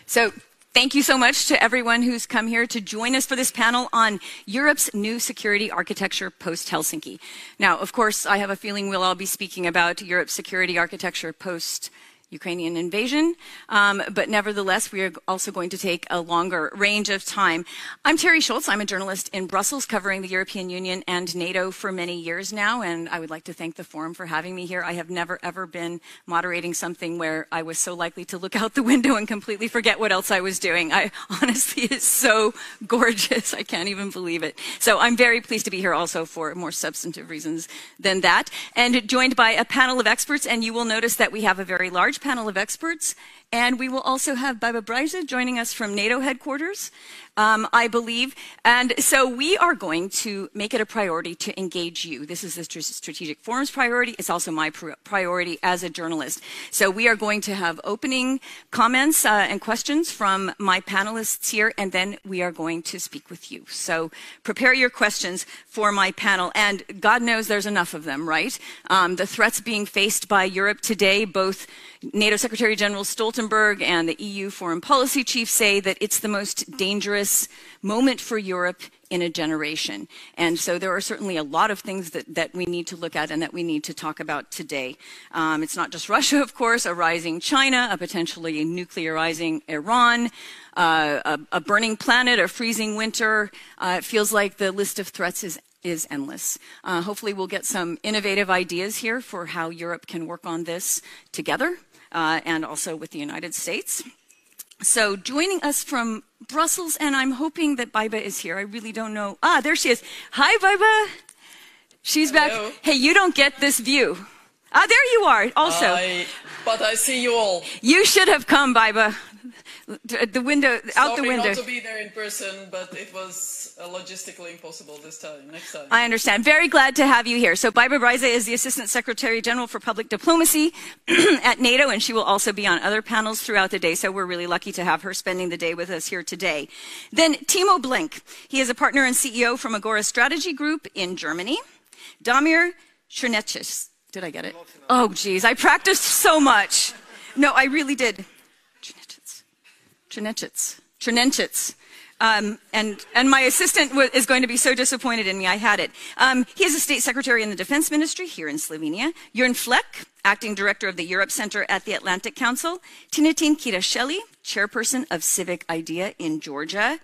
So thank you so much to everyone who's come here to join us for this panel on Europe's new security architecture post-Helsinki. Now, of course, I have a feeling we'll all be speaking about Europe's security architecture post-Ukrainian invasion, but nevertheless, we are also going to take a longer range of time. I'm Terry Schultz. I'm a journalist in Brussels covering the European Union and NATO for many years now, and I would like to thank the Forum for having me here. I have never, ever been moderating something where I was so likely to look out the window and completely forget what else I was doing. Honestly, it's so gorgeous. I can't even believe it. So I'm very pleased to be here also for more substantive reasons than that, and joined by a panel of experts, and you will notice that we have a very large panel of experts, and we will also have Baiba Breise joining us from NATO headquarters, I believe. And so we are going to make it a priority to engage you. This is the Strategic Forum's priority. It's also my priority as a journalist. So we are going to have opening comments and questions from my panelists here, and then we are going to speak with you. So prepare your questions for my panel. And God knows there's enough of them, right? The threats being faced by Europe today, both NATO Secretary General Stoltenberg and the EU Foreign Policy Chief say that it's the most dangerous moment for Europe in a generation. And so there are certainly a lot of things that we need to look at and that we need to talk about today. It's not just Russia, of course, a rising China, a potentially nuclearizing Iran, a burning planet, a freezing winter. It feels like the list of threats is endless. Hopefully we'll get some innovative ideas here for how Europe can work on this together and also with the United States. So joining us from Brussels, and I'm hoping that Baiba is here. I really don't know. Ah, there she is. Hi, Baiba. She's Hello. back. Hey, you don't get this view. Ah, there you are also. But I see you all. You should have come, Baiba. The window, out the window. Sorry not to be there in person, but it was logistically impossible this time. Next time. I understand. Very glad to have you here. So Baiba Breise is the Assistant Secretary General for Public Diplomacy at NATO, and she will also be on other panels throughout the day. So we're really lucky to have her spending the day with us here today. Then Timo Blenk. He is a partner and CEO from Agora Strategy Group in Germany. Damir Černečec. Did I get it? Oh, geez. I practiced so much. No, I really did. Černečec. And my assistant is going to be so disappointed in me. I had it. He is a state secretary in the Defense Ministry here in Slovenia. Jörn Fleck, acting director of the Europe Center at the Atlantic Council. Tinathin Khidasheli, chairperson of Civic Idea in Georgia.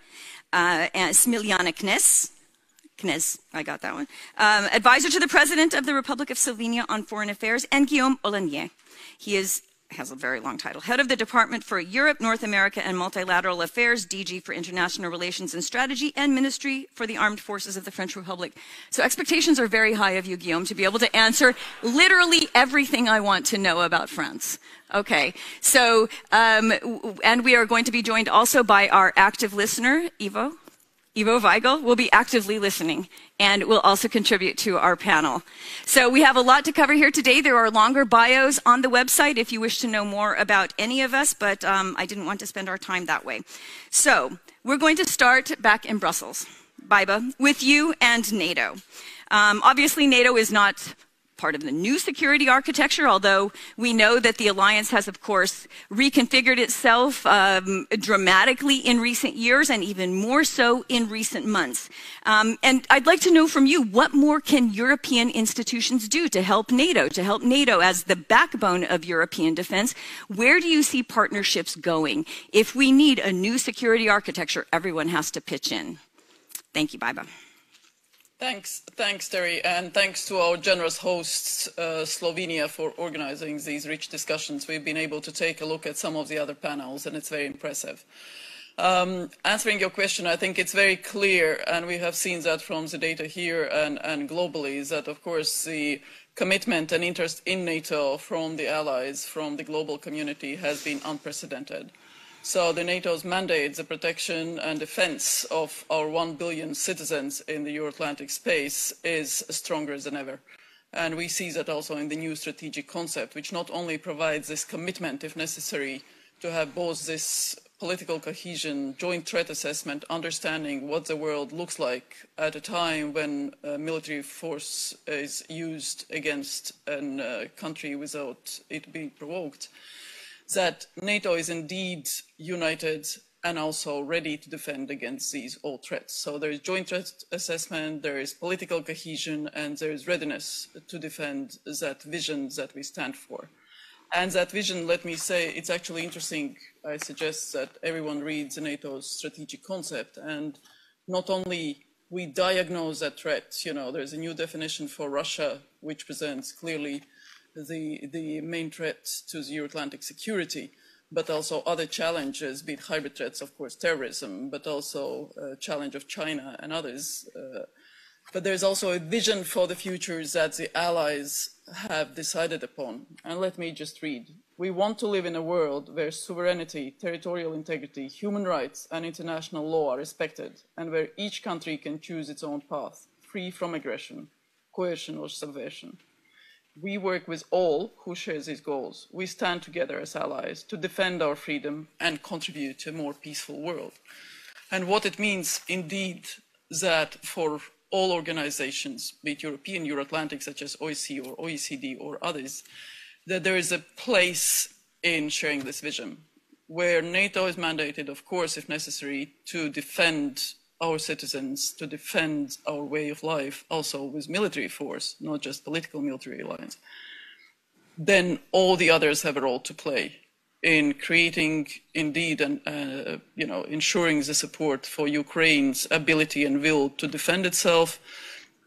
And Smiljana Knez, I got that one. Advisor to the President of the Republic of Slovenia on Foreign Affairs, and Guillaume Olanier. He has a very long title. Head of the Department for Europe, North America, and Multilateral Affairs, DG for International Relations and Strategy, and Ministry for the Armed Forces of the French Republic. So expectations are very high of you, Guillaume, to be able to answer literally everything I want to know about France. Okay, so, and we are going to be joined also by our active listener, Ivo Weigel will be actively listening and will also contribute to our panel. So we have a lot to cover here today. There are longer bios on the website if you wish to know more about any of us, but I didn't want to spend our time that way. So we're going to start back in Brussels, Baiba, with you and NATO. Obviously, NATO is not part of the new security architecture, although we know that the alliance has, of course, reconfigured itself dramatically in recent years and even more so in recent months. And I'd like to know from you, what more can European institutions do to help NATO as the backbone of European defense? Where do you see partnerships going? If we need a new security architecture, everyone has to pitch in. Thank you, Baiba. Thanks, Terry, and thanks to our generous hosts, Slovenia, for organizing these rich discussions. We've been able to take a look at some of the other panels, and it's very impressive. Answering your question, I think it's very clear, and we have seen that from the data here and globally, is that, of course, the commitment and interest in NATO from the allies, from the global community, has been unprecedented. So the NATO's mandate, the protection and defense of our 1 billion citizens in the Euro-Atlantic space, is stronger than ever. And we see that also in the new strategic concept, which not only provides this commitment, if necessary, to have both this political cohesion, joint threat assessment, understanding what the world looks like at a time when military force is used against a country without it being provoked. that NATO is indeed united and also ready to defend against these all threats. So there is joint threat assessment, there is political cohesion, and there is readiness to defend that vision that we stand for. And that vision, let me say, it's actually interesting. I suggest that everyone reads NATO's strategic concept, and not only we diagnose that threat, you know, there's a new definition for Russia, which presents clearly the main threat to the Euro-Atlantic security, but also other challenges, be it hybrid threats, of course, terrorism, but also challenge of China and others. But there's also a vision for the future that the allies have decided upon. And let me just read. We want to live in a world where sovereignty, territorial integrity, human rights, and international law are respected, and where each country can choose its own path, free from aggression, coercion, or subversion. We work with all who share these goals. We stand together as allies to defend our freedom and contribute to a more peaceful world. And what it means, indeed, that for all organizations, be it European, Euro-Atlantic, such as OSCE or OECD or others, that there is a place in sharing this vision, where NATO is mandated, of course, if necessary, to defend our citizens, to defend our way of life, also with military force, not just political military alliance. Then all the others have a role to play in creating, indeed, and ensuring the support for Ukraine's ability and will to defend itself,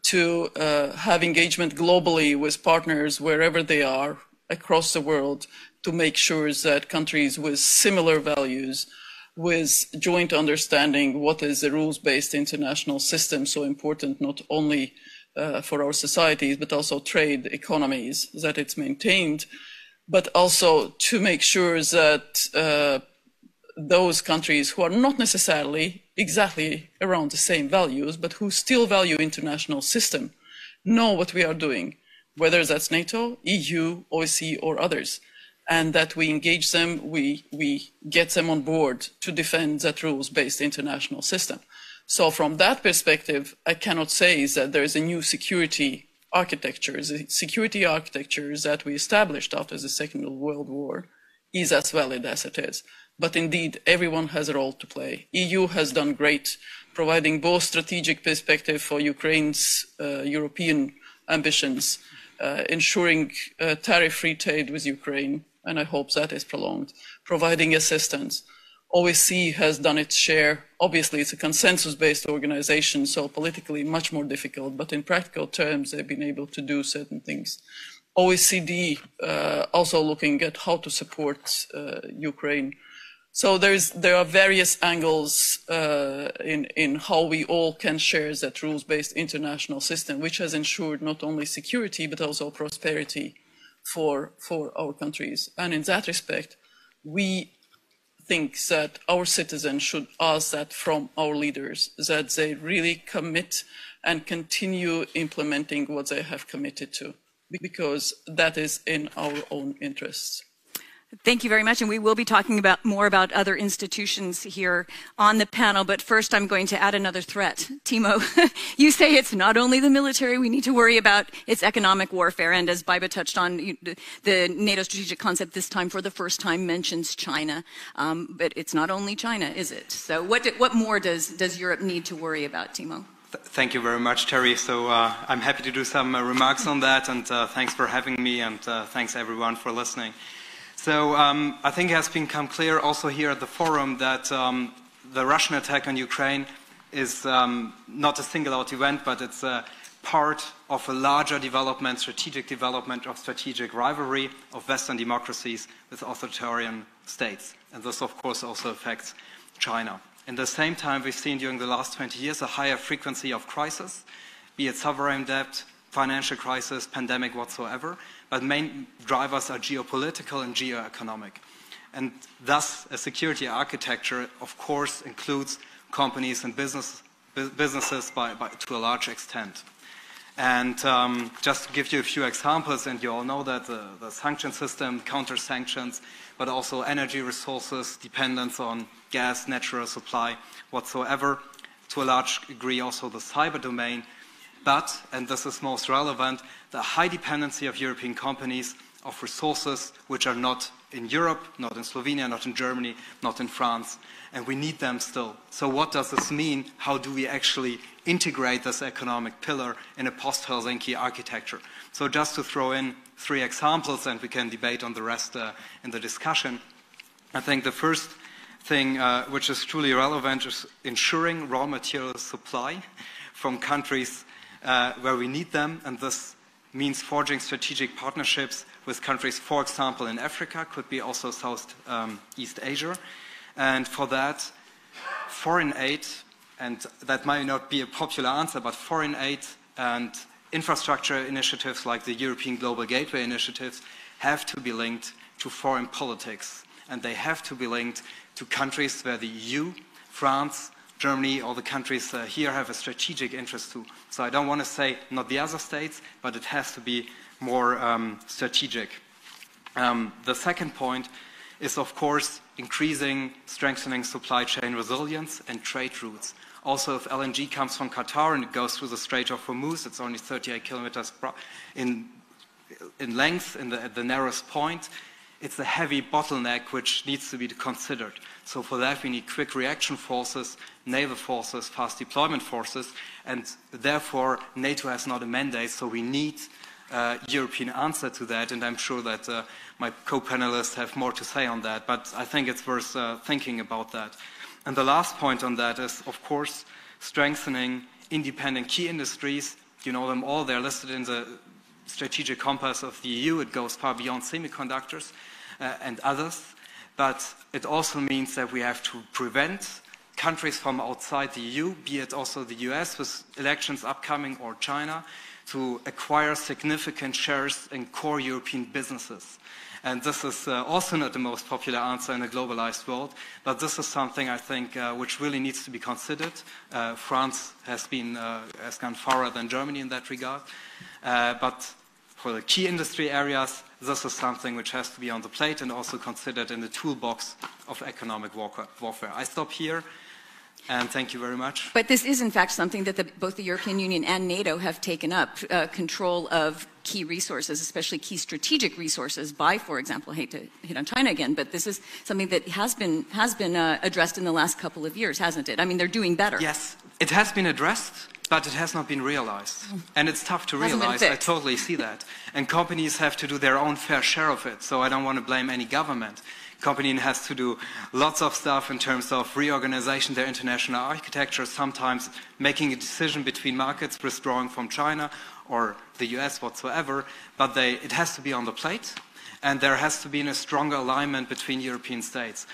to have engagement globally with partners wherever they are across the world, to make sure that countries with similar values, with joint understanding what is the rules-based international system, so important not only for our societies, but also trade economies, that it's maintained, but also to make sure that those countries who are not necessarily exactly around the same values, but who still value international system, know what we are doing, whether that's NATO, EU, OSCE, or others, and that we engage them, we get them on board to defend that rules-based international system. So from that perspective, I cannot say that there is a new security architecture. The security architecture that we established after the Second World War is as valid as it is. But indeed, everyone has a role to play. EU has done great, providing both strategic perspective for Ukraine's European ambitions, ensuring tariff-free trade with Ukraine, and I hope that is prolonged, providing assistance. OSCE has done its share. Obviously, it's a consensus-based organization, so politically much more difficult, but in practical terms, they've been able to do certain things. OECD also looking at how to support Ukraine. So there are various angles in how we all can share that rules-based international system, which has ensured not only security, but also prosperity for our countries. And in that respect, we think that our citizens should ask that from our leaders, that they really commit and continue implementing what they have committed to, because that is in our own interests. Thank you very much, and we will be talking more about other institutions here on the panel, but first I'm going to add another threat. Timo, you say it's not only the military we need to worry about, it's economic warfare, and as Baiba touched on, the NATO strategic concept this time for the first time mentions China, but it's not only China, is it? So what more does Europe need to worry about, Timo? Thank you very much, Terry. So I'm happy to do some remarks on that, and thanks for having me, and thanks everyone for listening. So I think it has become clear also here at the forum that the Russian attack on Ukraine is not a single-out event, but it's a part of a larger development, strategic development of strategic rivalry of Western democracies with authoritarian states. And this, of course, also affects China. At the same time, we've seen during the last 20 years a higher frequency of crisis, be it sovereign debt, financial crisis, pandemic, whatsoever. But main drivers are geopolitical and geoeconomic. And thus, a security architecture, of course, includes companies and businesses to a large extent. And just to give you a few examples, and you all know that the sanction system, counter-sanctions, but also energy resources, dependence on gas, natural supply, whatsoever, to a large degree also the cyber domain. But, and this is most relevant, the high dependency of European companies of resources which are not in Europe, not in Slovenia, not in Germany, not in France, and we need them still. So what does this mean? How do we actually integrate this economic pillar in a post-Helsinki architecture? So just to throw in 3 examples, and we can debate on the rest in the discussion. I think the first thing which is truly relevant is ensuring raw material supply from countries where we need them, and this means forging strategic partnerships with countries, for example, in Africa, could be also Southeast Asia. And for that, foreign aid, and that might not be a popular answer, but foreign aid and infrastructure initiatives like the European Global Gateway initiatives have to be linked to foreign politics. And they have to be linked to countries where the EU, France, Germany, all the countries here have a strategic interest to. So I don't want to say not the other states, but it has to be more strategic. The second point is, of course, strengthening supply chain resilience and trade routes. Also, if LNG comes from Qatar and it goes through the Strait of Hormuz, it's only 38 kilometers in length, at the narrowest point. It's a heavy bottleneck which needs to be considered. So for that, we need quick reaction forces, naval forces, fast deployment forces, and therefore NATO has not a mandate, so we need a European answer to that, and I'm sure that my co-panelists have more to say on that, but I think it's worth thinking about that. And the last point on that is, of course, strengthening independent key industries. You know them all, they're listed in the strategic compass of the EU. It goes far beyond semiconductors and others, but it also means that we have to prevent countries from outside the EU, be it also the US with elections upcoming or China, to acquire significant shares in core European businesses. And this is also not the most popular answer in a globalized world, but this is something I think which really needs to be considered. France has gone farther than Germany in that regard, but for the key industry areas, this is something which has to be on the plate and also considered in the toolbox of economic warfare. I stop here. And thank you very much. But this is, in fact, something that both the European Union and NATO have taken up, control of key resources, especially key strategic resources by, for example, I hate to hit on China again, but this is something that has been addressed in the last couple of years, hasn't it? I mean, they're doing better. Yes, it has been addressed, but it has not been realized. And it's tough to realize, I totally see that. And companies have to do their own fair share of it, so I don't want to blame any government. Company has to do lots of stuff in terms of reorganization, their international architecture, sometimes making a decision between markets, withdrawing from China or the US whatsoever, but it has to be on the plate, and there has to be a stronger alignment between European states.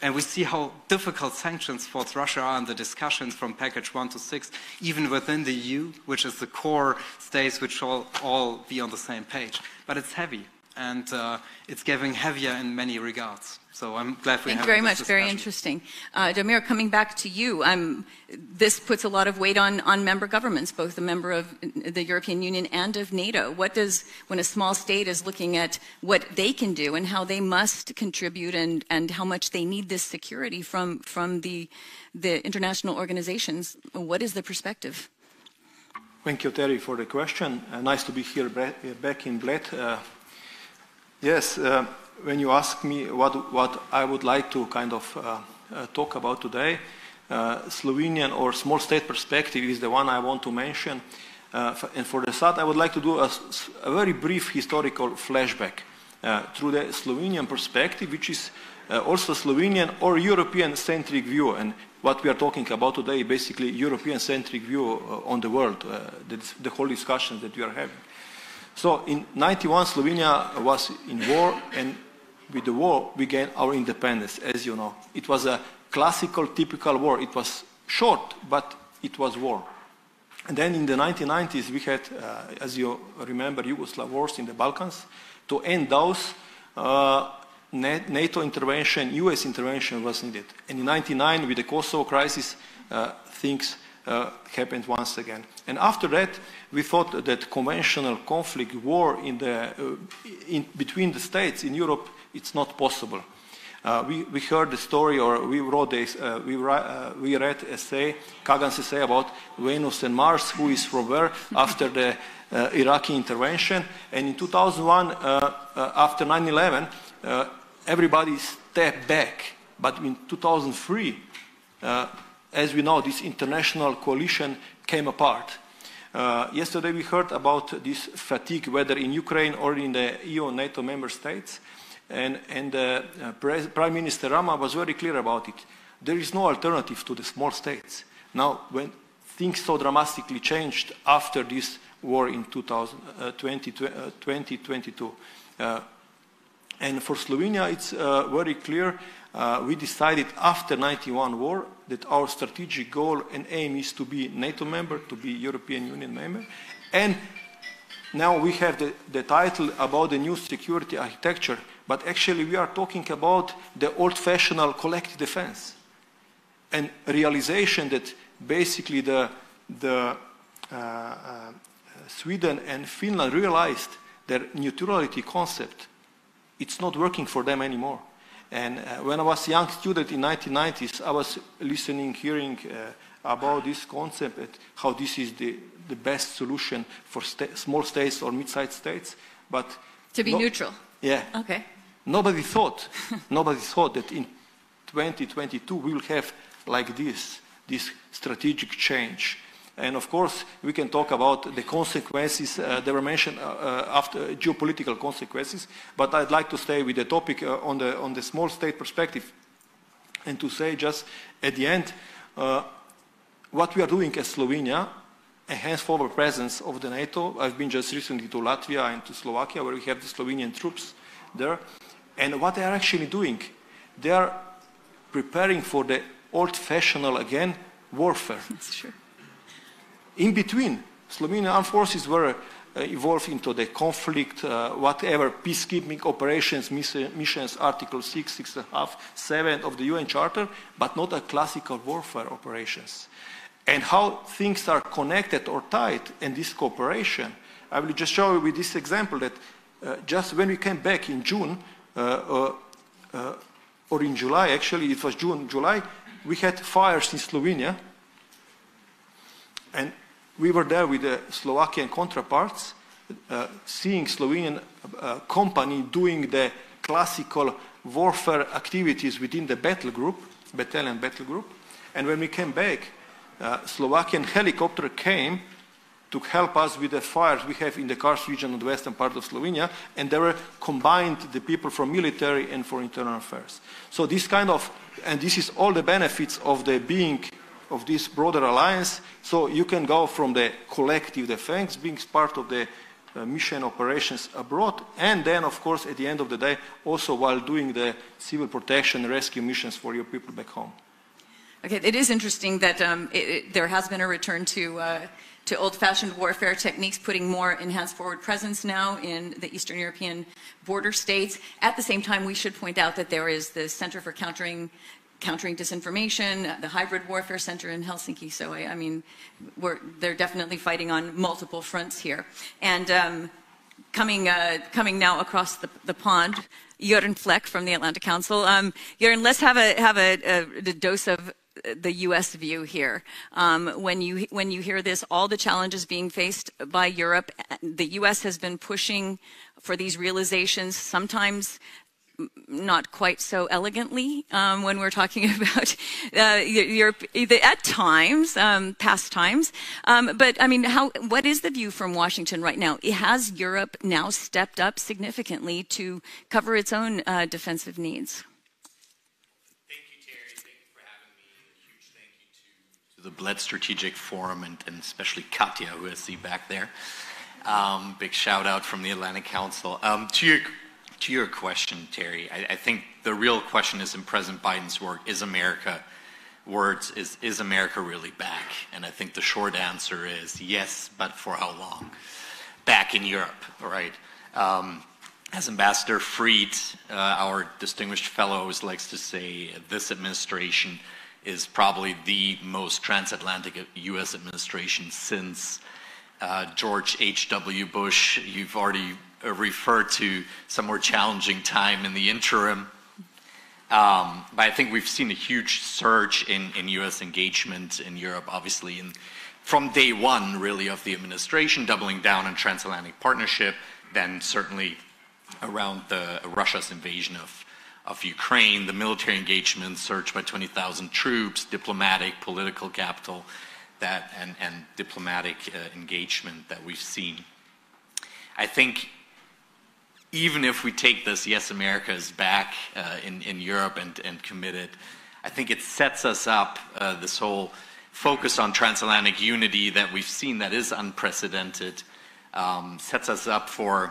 And we see how difficult sanctions towards Russia are in the discussions from package 1 to 6, even within the EU, which is the core states which all be on the same page. But it's heavy. And it's getting heavier in many regards. So I'm glad we have this discussion. Thank you very much. Very interesting. Damir, coming back to you, this puts a lot of weight on member governments, both a member of the European Union and of NATO. When a small state is looking at what they can do and how they must contribute and how much they need this security from the international organizations, what is the perspective? Thank you, Terry, for the question. Nice to be here back in Bled. Yes, when you ask me what I would like to kind of talk about today, Slovenian or small state perspective is the one I want to mention. And for the start, I would like to do a very brief historical flashback through the Slovenian perspective, which is also Slovenian or European-centric view. And what we are talking about today, basically European-centric view on the world, the whole discussion that we are having. So in 1991, Slovenia was in war, and with the war, we gained our independence, as you know. It was a classical, typical war. It was short, but it was war. And then in the 1990s, we had, as you remember, Yugoslav wars in the Balkans. To end those, NATO intervention, US intervention was needed. And in 1999, with the Kosovo crisis, things happened once again. And after that, we thought that conventional conflict, war between the states in Europe, it's not possible. We heard the story, or we wrote this, we read essay, Kagan's essay about Venus and Mars, who is from where, after the Iraqi intervention. And in 2001, after 9/11, everybody stepped back. But in 2003, as we know, this international coalition came apart. Yesterday we heard about this fatigue, whether in Ukraine or in the EU and NATO member states. And Prime Minister Rama was very clear about it. There is no alternative to the small states. Now, when things so dramatically changed after this war in 2022, and for Slovenia, it's very clear. We decided after 91 war that our strategic goal and aim is to be NATO member, to be European Union member. And now we have the title about the new security architecture, but actually we are talking about the old-fashioned collective defense and realization that basically Sweden and Finland realized their neutrality concept. It's not working for them anymore. And when I was a young student in 1990s, I was listening, hearing about this concept, and how this is the best solution for small states or mid-sized states. But to be neutral. Yeah. Okay. Nobody thought that in 2022 we will have like this strategic change. And of course, we can talk about the consequences that were mentioned after geopolitical consequences, but I'd like to stay with the topic on the small state perspective and to say just at the end what we are doing as Slovenia, enhance forward presence of the NATO. I've been just recently to Latvia and to Slovakia where we have the Slovenian troops there. And what they are actually doing, they are preparing for the old-fashioned, again, warfare. That's true. In between, Slovenian armed forces were evolved into the conflict, whatever, peacekeeping operations, missions, Article 6, 6.5, 7 of the UN Charter, but not a classical warfare operations. And how things are connected or tied in this cooperation, I will just show you with this example that just when we came back in June, or in July, actually, it was June, July, we had fires in Slovenia. And we were there with the Slovakian counterparts, seeing Slovenian company doing the classical warfare activities within the battalion battle group. And when we came back, Slovakian helicopter came to help us with the fires we have in the Kars region in the western part of Slovenia, and they were combined the people from military and for internal affairs. So this kind of, and this is all the benefits of the being of this broader alliance. So you can go from the collective defense, being part of the mission operations abroad, and then, of course, at the end of the day, also while doing the civil protection rescue missions for your people back home. Okay, it is interesting that there has been a return to old-fashioned warfare techniques, putting more enhanced forward presence now in the Eastern European border states. At the same time, we should point out that there is the Center for Countering Disinformation, the Hybrid Warfare Center in Helsinki. So, I mean, they're definitely fighting on multiple fronts here. And coming now across the pond, Jørgen Fleck from the Atlantic Council. Jørgen, let's have a dose of the U.S. view here. When you hear this, all the challenges being faced by Europe, the U.S. has been pushing for these realizations, sometimes not quite so elegantly when we're talking about Europe, at times, past times. But I mean, what is the view from Washington right now? Has Europe now stepped up significantly to cover its own defensive needs? Thank you, Terry. Thank you for having me. A huge thank you to the Bled Strategic Forum and especially Katja, who I see back there. Big shout out from the Atlantic Council. To your question, Terry, I think the real question is in President Biden's work, is America really back? And I think the short answer is yes, but for how long? Back in Europe, right? As Ambassador Fried, our distinguished fellow, always likes to say, this administration is probably the most transatlantic U.S. administration since George H.W. Bush. You've already referred to some more challenging time in the interim. But I think we've seen a huge surge in U.S. engagement in Europe, obviously in from day one, really, of the administration, doubling down on transatlantic partnership, then certainly around Russia's invasion of Ukraine, the military engagement, surge by 20,000 troops, diplomatic, political capital, and diplomatic engagement that we've seen. I think even if we take this, yes, America is back in Europe and committed, I think it sets us up, this whole focus on transatlantic unity that we've seen that is unprecedented, sets us up for,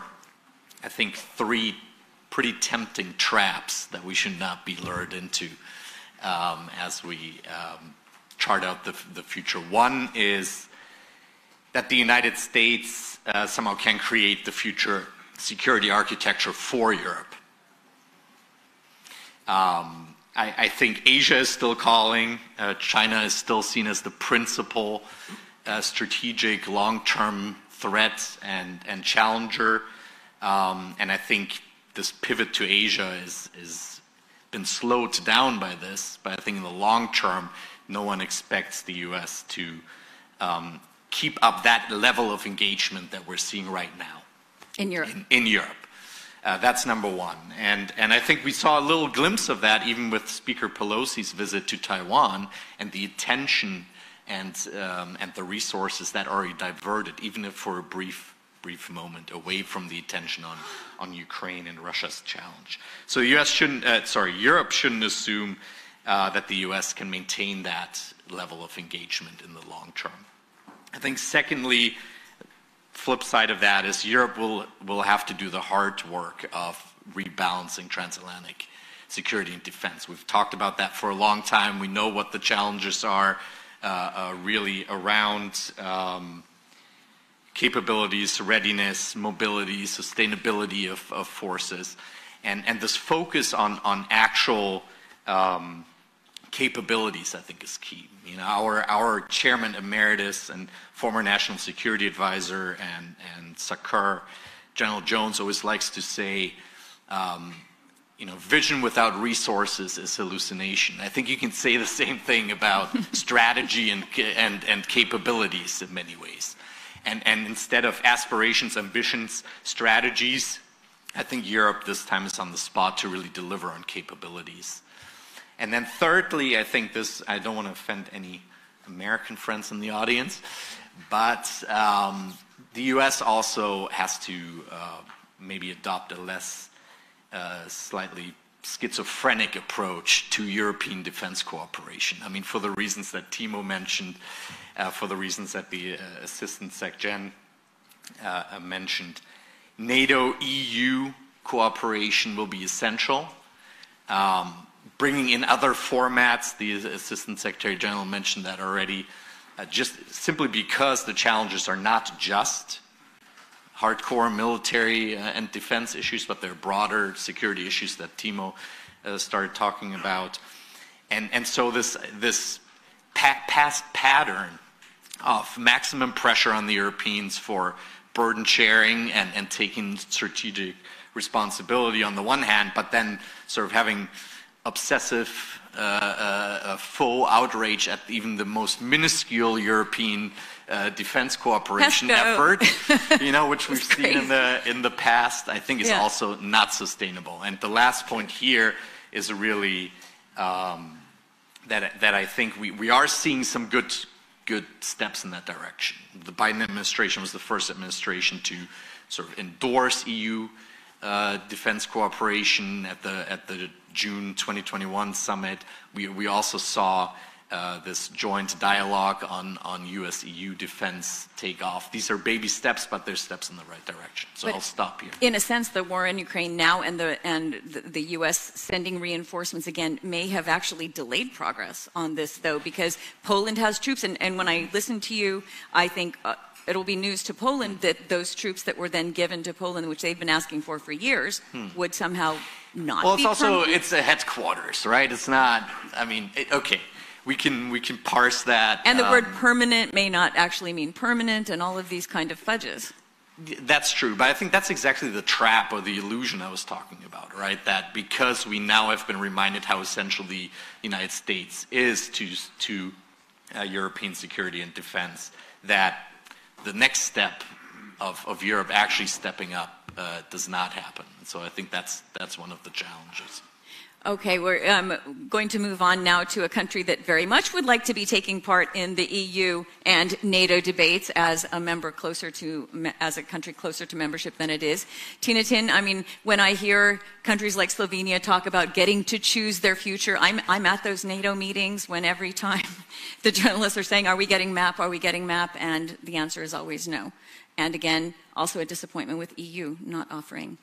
I think, 3 pretty tempting traps that we should not be lured into as we chart out the future. One is that the United States somehow can create the future security architecture for Europe. I think Asia is still calling. China is still seen as the principal strategic long-term threat and challenger. And I think this pivot to Asia is been slowed down by this, but I think in the long term, no one expects the U.S. to keep up that level of engagement that we're seeing right now. In Europe. In Europe. That's number one. And I think we saw a little glimpse of that even with Speaker Pelosi's visit to Taiwan and the attention and the resources that already diverted, even if for a brief moment, away from the attention on Ukraine and Russia's challenge. So Europe shouldn't assume that the U.S. can maintain that level of engagement in the long term. I think secondly, flip side of that is Europe will have to do the hard work of rebalancing transatlantic security and defense. We've talked about that for a long time. We know what the challenges are really around capabilities, readiness, mobility, sustainability of forces, and this focus on actual capabilities, I think, is key. You know, our chairman emeritus and former national security advisor and SACEUR, General Jones, always likes to say, you know, vision without resources is hallucination. I think you can say the same thing about strategy and capabilities in many ways. And instead of aspirations, ambitions, strategies, I think Europe this time is on the spot to really deliver on capabilities. And then thirdly, I think this, I don't want to offend any American friends in the audience, but the US also has to maybe adopt a less slightly schizophrenic approach to European defense cooperation. I mean, for the reasons that Timo mentioned, for the reasons that the Assistant Sec Gen mentioned, NATO-EU cooperation will be essential. Bringing in other formats, the Assistant Secretary General mentioned that already, just simply because the challenges are not just hardcore military and defense issues, but they're broader security issues that Timo started talking about. And so this past pattern of maximum pressure on the Europeans for burden sharing and taking strategic responsibility on the one hand, but then sort of having obsessive, full outrage at even the most minuscule European defense cooperation effort, you know, which we've seen in the past, I think is also not sustainable. And the last point here is really that I think we are seeing some good steps in that direction. The Biden administration was the first administration to sort of endorse EU defense cooperation at the June 2021 summit. We also saw this joint dialogue on US-EU defense take off. These are baby steps, but they're steps in the right direction. So I'll stop here. In a sense, the war in Ukraine now and the US sending reinforcements again may have actually delayed progress on this, though, because Poland has troops. And when I listen to you, I think it'll be news to Poland that those troops that were then given to Poland, which they've been asking for years, would somehow not be permanent. It's a headquarters, right? It's not, I mean, okay. We can parse that. And the word permanent may not actually mean permanent and all of these kind of fudges. That's true, but I think that's exactly the trap or the illusion I was talking about, right? That because we now have been reminded how essential the United States is to European security and defense, that the next step of Europe actually stepping up does not happen. So I think that's one of the challenges. Okay, we're going to move on now to a country that very much would like to be taking part in the EU and NATO debates as a country closer to membership than it is. Thinatin, I mean, when I hear countries like Slovenia talk about getting to choose their future, I'm at those NATO meetings when every time the journalists are saying, are we getting MAP, are we getting MAP? And the answer is always no. And again, also a disappointment with EU not offering,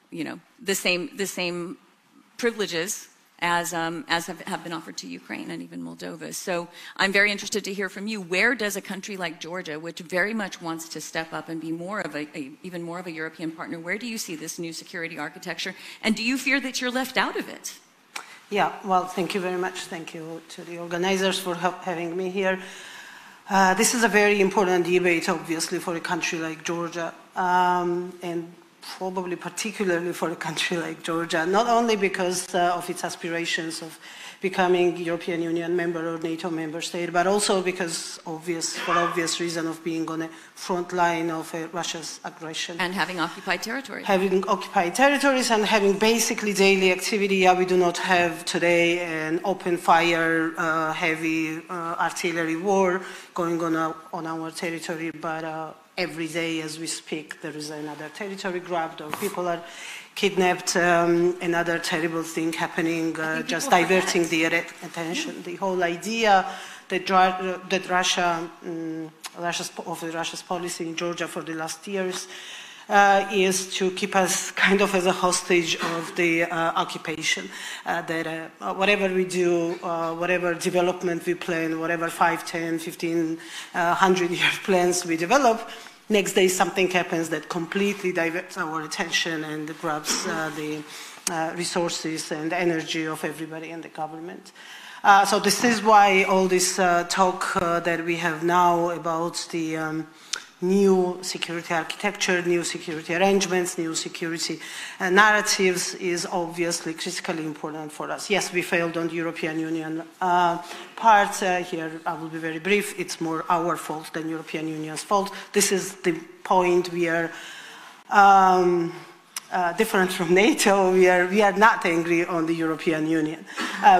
the same privileges as have been offered to Ukraine and even Moldova. So I'm very interested to hear from you. Where does a country like Georgia, which very much wants to step up and be even more of a European partner, where do you see this new security architecture? And do you fear that you're left out of it? Yeah, well, thank you very much. Thank you to the organizers for having me here. This is a very important debate, obviously, for a country like Georgia. And probably particularly for a country like Georgia, not only because of its aspirations of becoming European Union member or NATO member state, but also because for obvious reason of being on the front line of Russia's aggression. And having occupied territory. Having occupied territories and having basically daily activity. Yeah, we do not have today an open fire, heavy artillery war going on our territory, but every day as we speak, there is another territory grabbed or people are kidnapped, another terrible thing happening, just diverting the attention. The whole idea that Russia's policy in Georgia for the last years is to keep us kind of as a hostage of the occupation, that whatever we do, whatever development we plan, whatever 5, 10, 15, 100-year plans we develop, next day something happens that completely diverts our attention and grabs the resources and energy of everybody in the government. So this is why all this talk that we have now about the new security architecture, new security arrangements, new security narratives is obviously critically important for us. Yes, we failed on the European Union part. Here, I will be very brief. It's more our fault than European Union's fault. This is the point we are different from NATO. We are not angry on the European Union.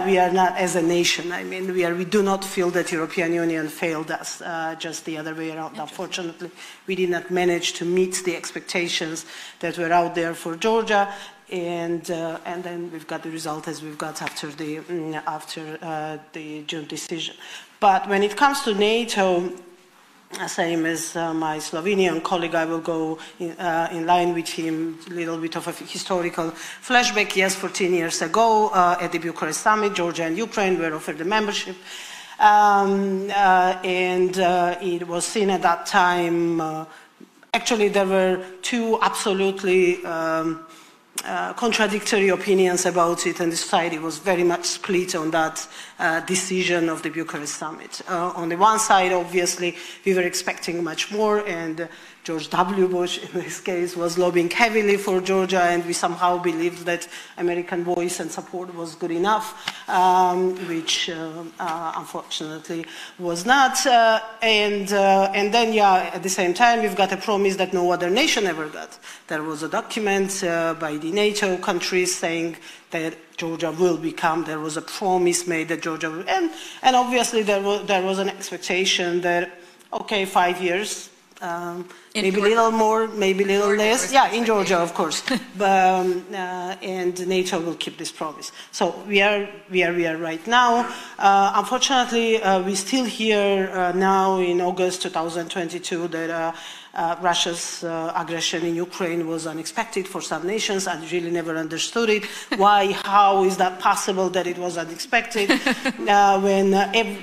We are not as a nation. I mean, we do not feel that European Union failed us, just the other way around. Unfortunately, we did not manage to meet the expectations that were out there for Georgia. And then we've got the result as we've got after the June decision. But when it comes to NATO, same as my Slovenian colleague, I will go in line with him, a little bit of a historical flashback. Yes, 14 years ago at the Bucharest summit, Georgia and Ukraine were offered the membership. And it was seen at that time, actually there were two absolutely contradictory opinions about it, and the society was very much split on that decision of the Bucharest summit. On the one side, obviously, we were expecting much more, and George W. Bush, in this case, was lobbying heavily for Georgia, and we somehow believed that American voice and support was good enough, which unfortunately was not. And then, yeah, at the same time, we've got a promise that no other nation ever got. There was a document by the NATO countries saying that Georgia will become, there was a promise made that Georgia will, and obviously there was an expectation that, okay, 5 years, maybe a little more, maybe a little less. Yeah, in Georgia, of course. And NATO will keep this promise. So we are right now. Unfortunately, we still hear now in August 2022 that Russia's aggression in Ukraine was unexpected for some nations. I really never understood it. Why, how is that possible that it was unexpected when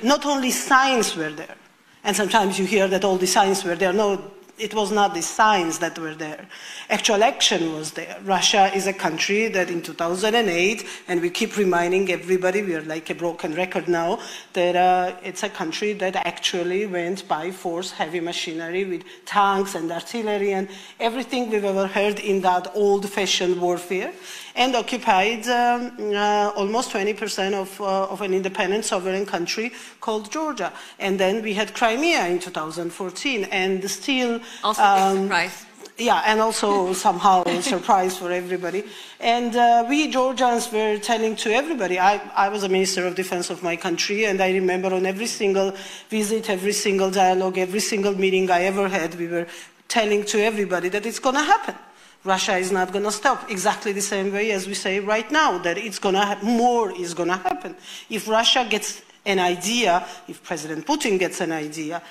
not only signs were there, and sometimes you hear that all the signs were there. No, it was not the signs that were there. Actual action was there. Russia is a country that in 2008, and we keep reminding everybody, we are like a broken record now, that it's a country that actually went by force, heavy machinery with tanks and artillery and everything we've ever heard in that old-fashioned warfare, and occupied almost 20% of an independent sovereign country called Georgia. And then we had Crimea in 2014, and still... Also a surprise. Yeah, and also somehow a surprise for everybody. And we Georgians were telling to everybody, I was a Minister of Defense of my country, and I remember on every single visit, every single dialogue, every single meeting I ever had, we were telling to everybody that it's going to happen. Russia is not going to stop, exactly the same way as we say right now, that it's going to more is going to happen. If Russia gets an idea, if President Putin gets an idea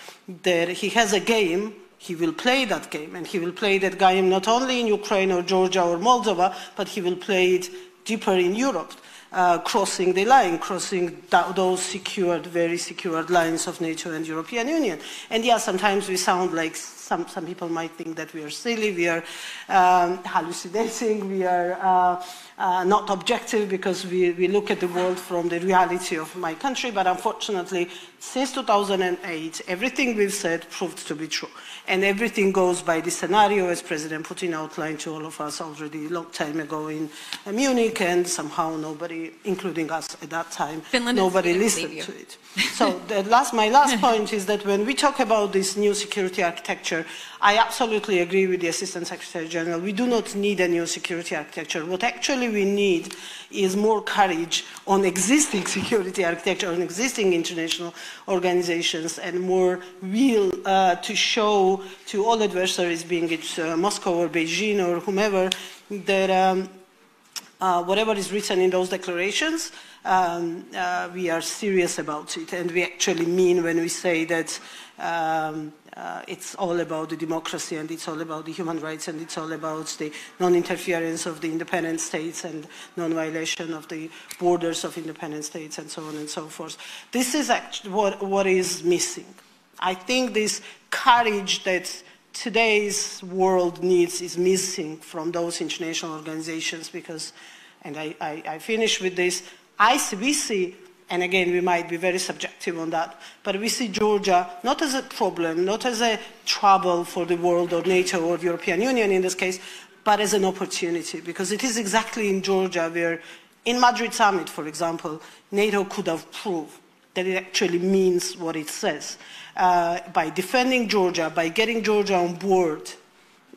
that he has a game, he will play that game, and he will play that game not only in Ukraine or Georgia or Moldova, but he will play it deeper in Europe, crossing the line, crossing those secured, very secured lines of NATO and European Union. And yeah, sometimes we sound like some people might think that we are silly, we are hallucinating, we are not objective because we look at the world from the reality of my country, but unfortunately, since 2008, everything we've said proved to be true. And everything goes by the scenario as President Putin outlined to all of us already a long time ago in Munich, and somehow nobody, including us at that time, nobody listened to it. So my last point is that when we talk about this new security architecture, I absolutely agree with the Assistant Secretary General. We do not need a new security architecture. What actually we need is more courage on existing security architecture, on existing international organizations, and more will to show to all adversaries, being it Moscow or Beijing or whomever, that whatever is written in those declarations, we are serious about it, and we actually mean when we say that it's all about the democracy, and it's all about the human rights, and it's all about the non-interference of the independent states and non-violation of the borders of independent states, and so on and so forth. This is actually what is missing. I think this courage that today's world needs is missing from those international organizations because, and I finish with this, we see, and again, we might be very subjective on that, but we see Georgia not as a problem, not as a trouble for the world or NATO or the European Union in this case, but as an opportunity, because it is exactly in Georgia where, in Madrid summit, for example, NATO could have proved that it actually means what it says. By defending Georgia, by getting Georgia on board,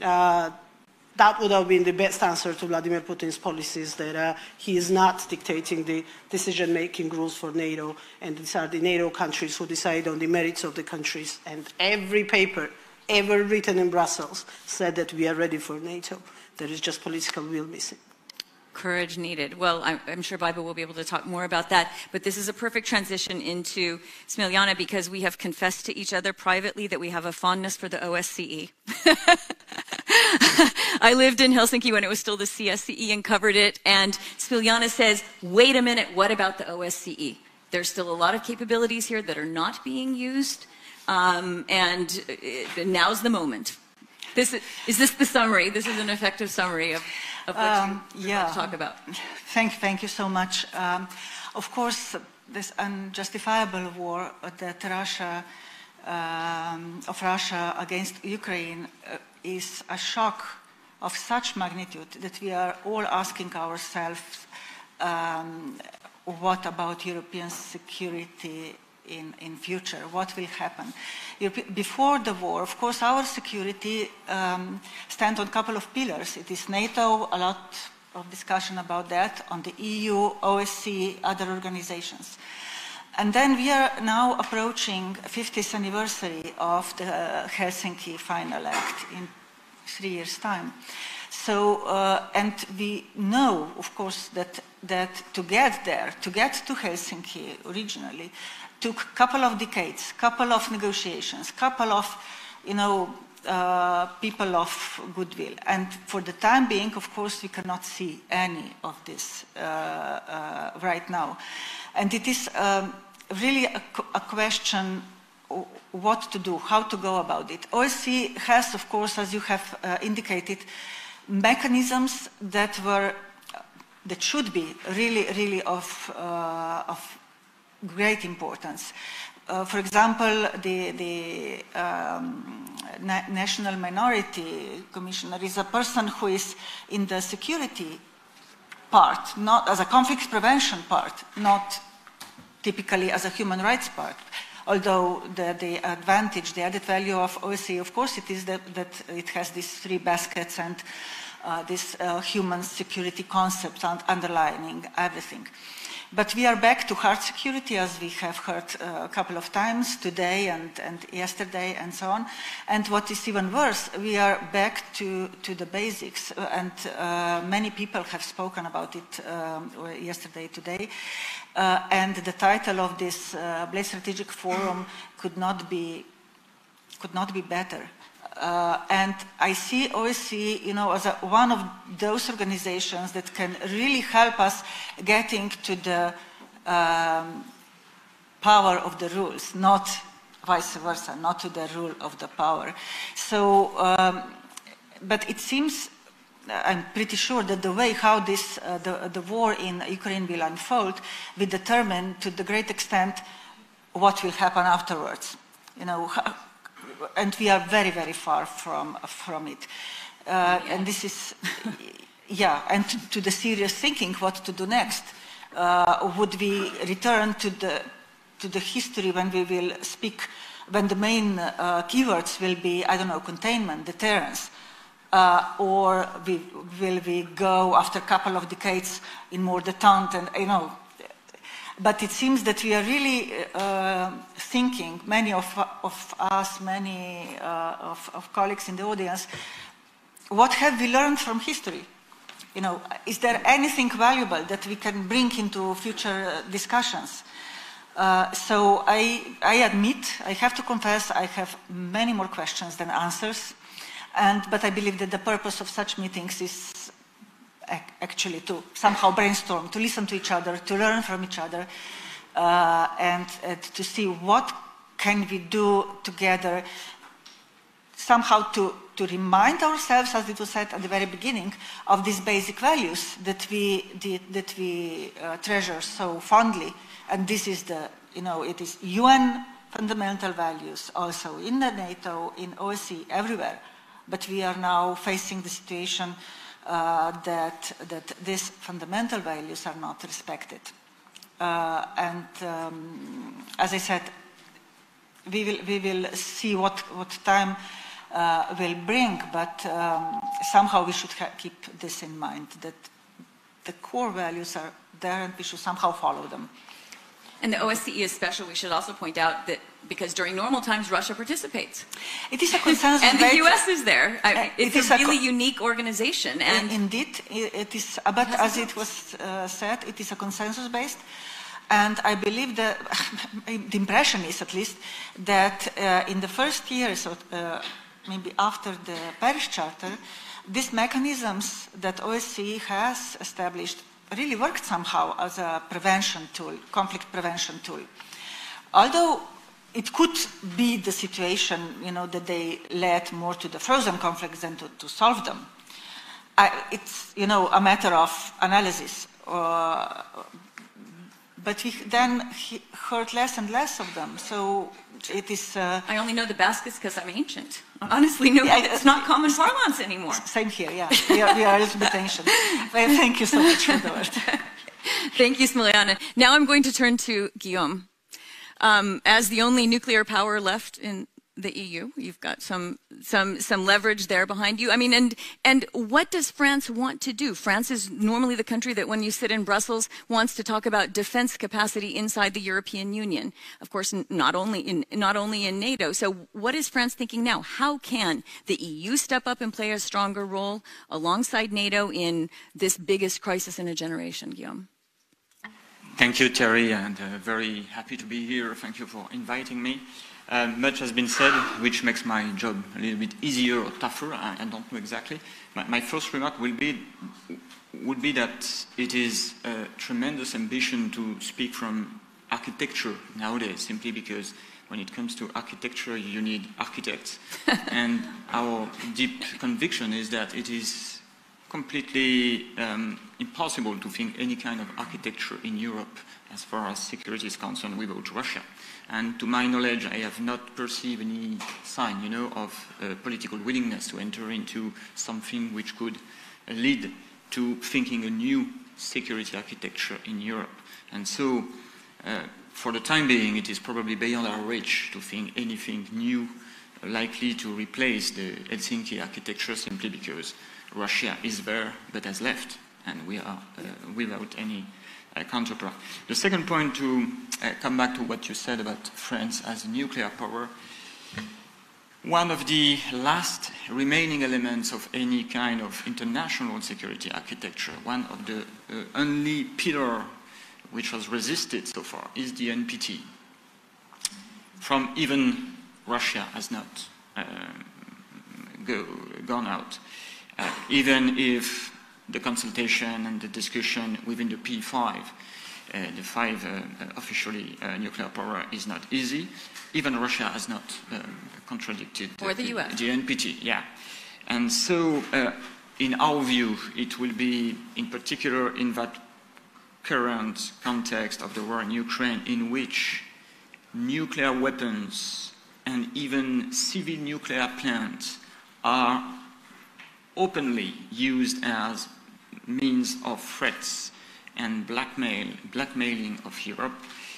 that would have been the best answer to Vladimir Putin's policies, that he is not dictating the decision-making rules for NATO, and these are the NATO countries who decide on the merits of the countries. And every paper ever written in Brussels said that we are ready for NATO. There is just political will missing. Courage needed. Well, I'm sure Biba will be able to talk more about that, but this is a perfect transition into Smiljana, because we have confessed to each other privately that we have a fondness for the OSCE. I lived in Helsinki when it was still the CSCE and covered it, and Smiljana says, wait a minute, what about the OSCE? There's still a lot of capabilities here that are not being used, and now's the moment. Is this the summary? This is an effective summary of what you want to talk about. Thank you so much. Of course, this unjustifiable war that Russia against Ukraine is a shock of such magnitude that we are all asking ourselves, what about European security in future? What will happen? Before the war, of course, our security stands on a couple of pillars. It is NATO, a lot of discussion about that, on the EU, OSCE, other organizations. And then we are now approaching 50th anniversary of the Helsinki Final Act in 3 years' time. So, and we know, of course, that to get there, to get to Helsinki originally, took a couple of decades, couple of negotiations, couple of, people of goodwill. And for the time being, of course, we cannot see any of this right now. And it is really a question what to do, how to go about it. OSCE has, of course, as you have indicated, mechanisms that should be really of great importance. For example, the National Minority Commissioner is a person who is in the security part, not as a conflict prevention part, not typically as a human rights part. Although the advantage, the added value of OSCE, of course, it is that it has these three baskets and this human security concept underlining everything. But we are back to hard security, as we have heard a couple of times today and yesterday and so on. And what is even worse, we are back to the basics. And many people have spoken about it yesterday, today. And the title of this Bled Strategic Forum could not be better. And I see OSCE, as one of those organizations that can really help us getting to the power of the rules, not vice versa, not to the rule of the power. So, but it seems, I'm pretty sure that the way how this, the war in Ukraine will unfold will determine to the great extent what will happen afterwards. And we are very, very far from it. And this is, and to the serious thinking, what to do next. Would we return to the history when we will speak, when the main keywords will be, I don't know, containment, deterrence, or will we go after a couple of decades in more detente and, But it seems that we are really thinking, many of us, many of colleagues in the audience, what have we learned from history? Is there anything valuable that we can bring into future discussions? So I admit, I have to confess, I have many more questions than answers, but I believe that the purpose of such meetings is actually to somehow brainstorm, to listen to each other, to learn from each other, and to see what can we do together, somehow to remind ourselves, as it was said at the very beginning, of these basic values that we treasure so fondly. And this is it is UN fundamental values also in the NATO, in OSCE, everywhere. But we are now facing the situation that these fundamental values are not respected. As I said, we will see what time will bring, but somehow we should keep this in mind, that the core values are there and we should somehow follow them. And the OSCE is special. We should also point out that because during normal times, Russia participates. It is a consensus. And the US is there. It's a really unique organization. And indeed, it is, but as it was said, it is a consensus-based. And I believe that, the impression is at least, that in the first years, maybe after the Paris Charter, these mechanisms that OSCE has established really worked somehow as a prevention tool, conflict prevention tool. Although it could be the situation, that they led more to the frozen conflicts than to solve them. It's, a matter of analysis. But we then heard less and less of them. So it is... I only know the baskets because I'm ancient. Honestly, no, it's not common parlance anymore. Same here, yeah. We are a little bit ancient. Thank you so much for the word. Thank you, Smiljana. Now I'm going to turn to Guillaume. As the only nuclear power left in the EU, you've got some leverage there behind you. I mean, and what does France want to do? France is normally the country that when you sit in Brussels wants to talk about defense capacity inside the European Union. Of course, not only in NATO. So what is France thinking now? How can the EU step up and play a stronger role alongside NATO in this biggest crisis in a generation, Guillaume? Thank you, Terry, and very happy to be here. Thank you for inviting me. Much has been said, which makes my job a little bit easier or tougher. I don't know exactly. My first remark would be that it is a tremendous ambition to speak from architecture nowadays, simply because when it comes to architecture, you need architects. And our deep conviction is that it is completely impossible to think any kind of architecture in Europe as far as security is concerned without Russia. And to my knowledge, I have not perceived any sign, of political willingness to enter into something which could lead to thinking a new security architecture in Europe. And so, for the time being, it is probably beyond our reach to think anything new likely to replace the Helsinki architecture, simply because Russia is there but has left, and we are without any counterpart. The second point, to come back to what you said about France as a nuclear power, one of the last remaining elements of any kind of international security architecture, one of the only pillar which has resisted so far, is the NPT. From even Russia has not gone out. Even if the consultation and the discussion within the P5, the five officially nuclear power, is not easy, even Russia has not contradicted the US. The NPT. Yeah. And so, in our view, it will be, in particular, in that current context of the war in Ukraine, in which nuclear weapons and even civil nuclear plants are openly used as means of threats and blackmailing of Europe,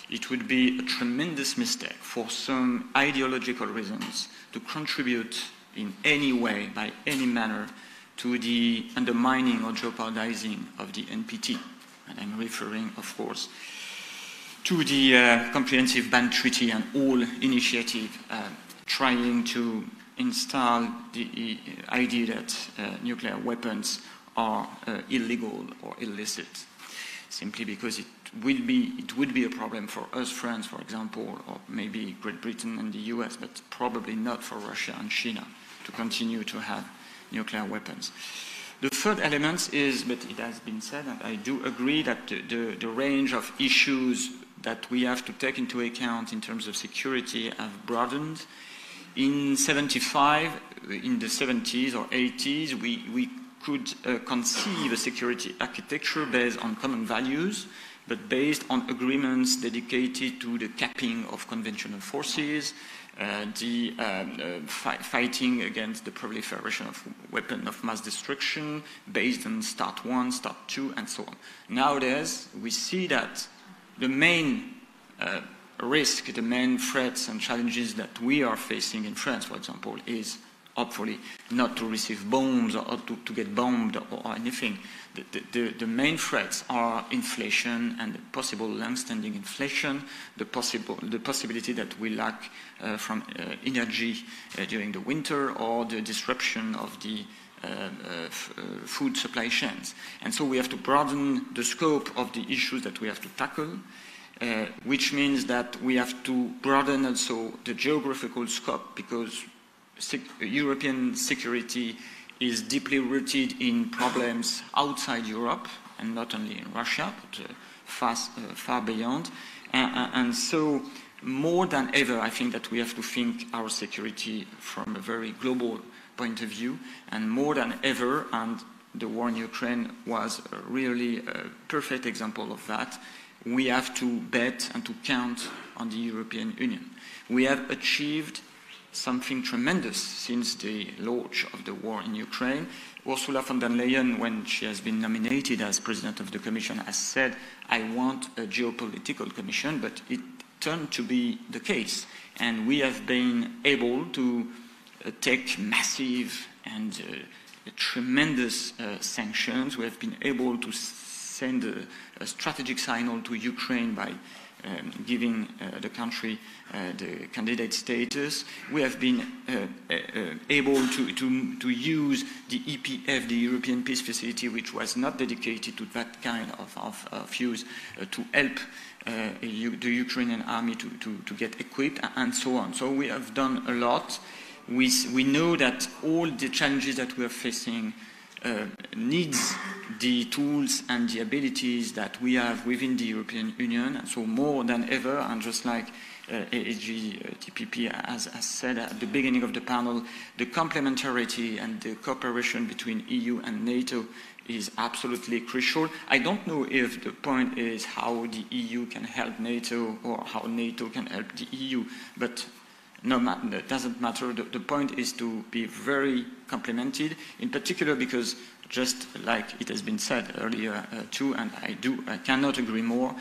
it would be a tremendous mistake for some ideological reasons to contribute in any way, by any manner, to the undermining or jeopardizing of the NPT. And I'm referring, of course, to the Comprehensive Ban Treaty and all initiative trying to install the idea that nuclear weapons are illegal or illicit, simply because it would be a problem for us, France, for example, or maybe Great Britain and the US, but probably not for Russia and China to continue to have nuclear weapons. The third element is, but it has been said, and I do agree, that the range of issues that we have to take into account in terms of security have broadened. In in the 70s or 80s, we could conceive a security architecture based on common values, but based on agreements dedicated to the capping of conventional forces, the fighting against the proliferation of weapons of mass destruction based on START 1, START 2, and so on. Nowadays, we see that the main risk, the main threats and challenges that we are facing in France, for example, is hopefully not to receive bombs or to get bombed or anything. The main threats are inflation and the possible long-standing inflation, the possibility that we lack from energy during the winter, or the disruption of the food supply chains. And so we have to broaden the scope of the issues that we have to tackle, which means that we have to broaden also the geographical scope, because European security is deeply rooted in problems outside Europe, and not only in Russia, but far beyond. And so, more than ever, I think that we have to think our security from a very global point of view, and more than ever, and the war in Ukraine was really a perfect example of that, we have to bet and to count on the European Union. We have achieved something tremendous since the launch of the war in Ukraine. Ursula von der Leyen, when she has been nominated as President of the Commission, has said, I want a geopolitical commission, but it turned to be the case. And we have been able to take massive and tremendous sanctions. We have been able to send a strategic signal to Ukraine by giving the country the candidate status. We have been able to use the EPF, the European Peace Facility, which was not dedicated to that kind of use, to help the Ukrainian army to get equipped, and so on. So we have done a lot. We know that all the challenges that we are facing needs the tools and the abilities that we have within the European Union, and so more than ever, and just like TPP has said at the beginning of the panel, the complementarity and the cooperation between EU and NATO is absolutely crucial. I don't know if the point is how the EU can help NATO or how NATO can help the EU, but no, it doesn't matter. The point is to be very complemented, in particular because, just like it has been said earlier too, and I cannot agree more,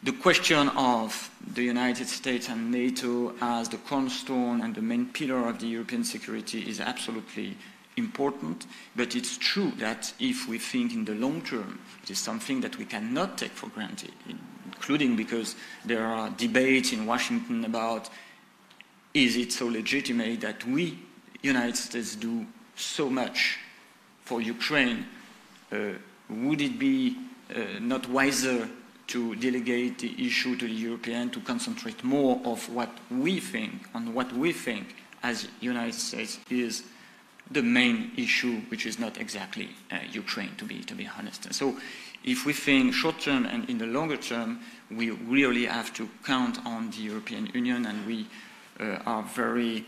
the question of the United States and NATO as the cornerstone and the main pillar of the European security is absolutely important, but it's true that if we think in the long term, it is something that we cannot take for granted, including because there are debates in Washington about is it so legitimate that we, United States, do so much for Ukraine? Would it be not wiser to delegate the issue to the European to concentrate more of what we think, on what we think as United States is the main issue, which is not exactly Ukraine, to be honest. So if we think short term and in the longer term, we really have to count on the European Union, and we are very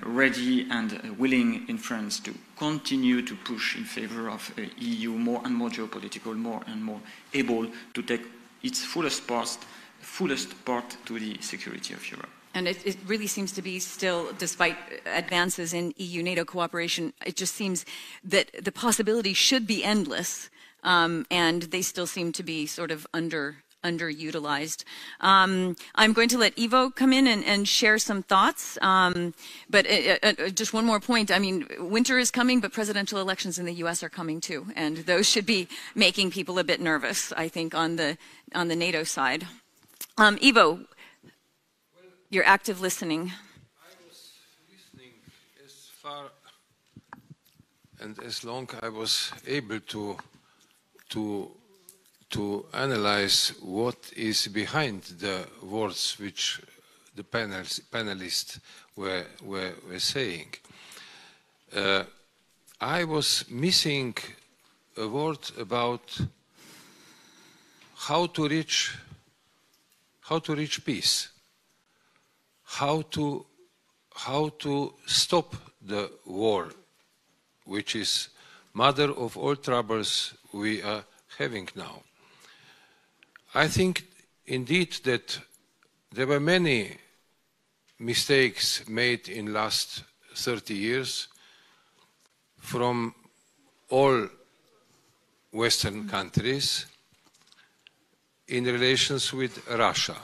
ready and willing in France to continue to push in favor of EU, more and more geopolitical, more and more able to take its fullest part to the security of Europe. And it really seems to be still, despite advances in EU-NATO cooperation, it just seems that the possibilities should be endless, and they still seem to be sort of underutilized. I'm going to let Ivo come in and share some thoughts, but just one more point. I mean, winter is coming, but presidential elections in the U.S. are coming too, and those should be making people a bit nervous, I think, on the NATO side. Ivo, your active listening. I was listening as far and as long I was able to analyze what is behind the words which the panelists were saying. I was missing a word about how to reach peace, how to stop the war, which is mother of all troubles we are having now. I think indeed that there were many mistakes made in last 30 years from all Western countries in relations with Russia.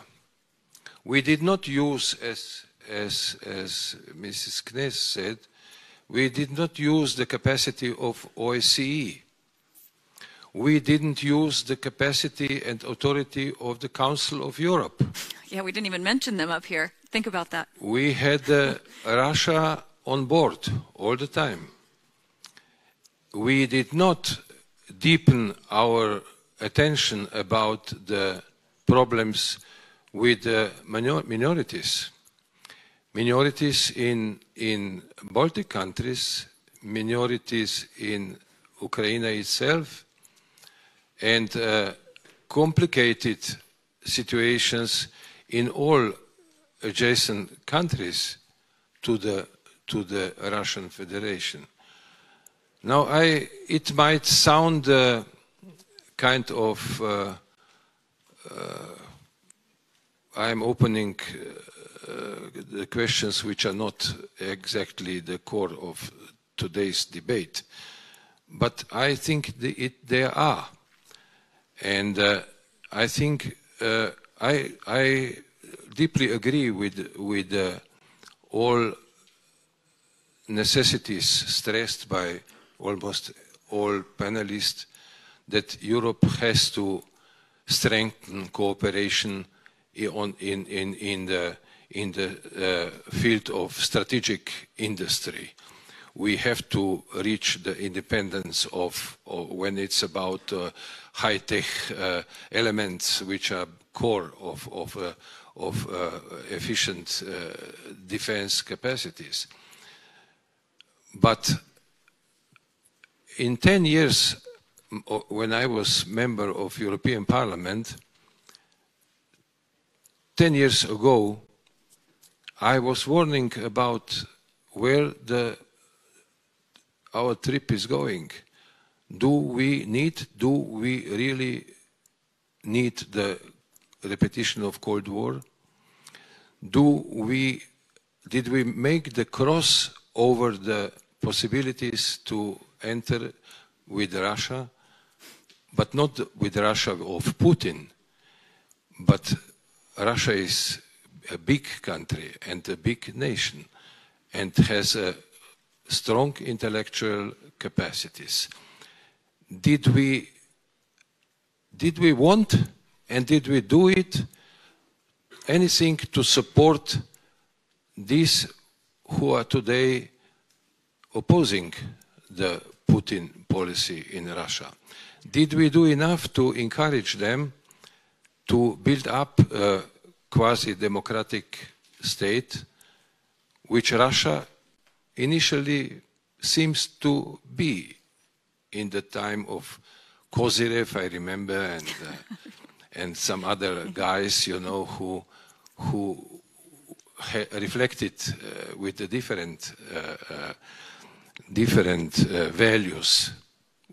We did not use, as Mrs. Kness said, we did not use the capacity of OSCE. We didn't use the capacity and authority of the Council of Europe. Yeah, we didn't even mention them up here. Think about that. We had Russia on board all the time. We did not deepen our attention about the problems with minorities. Minorities in Baltic countries, minorities in Ukraine itself, and complicated situations in all adjacent countries to the Russian Federation. Now, it might sound kind of I'm opening the questions which are not exactly the core of today's debate, but I think there are. And I think I deeply agree with all necessities stressed by almost all panelists that Europe has to strengthen cooperation in the field of strategic industry. We have to reach the independence of when it's about high-tech elements which are core of efficient defense capacities. But in 10 years, member of European Parliament, 10 years ago, I was warning about where our trip is going. Do we really need the repetition of Cold War? Did we make the cross over the possibilities to enter with Russia, but not with Russia of Putin, but Russia is a big country and a big nation and has a strong intellectual capacities. Did we want and did we do it anything to support these who are today opposing the Putin policy in Russia? Did we do enough to encourage them to build up a quasi-democratic state, which Russia initially seems to be in the time of Kozyrev, I remember, and some other guys, you know, who reflected with the different values,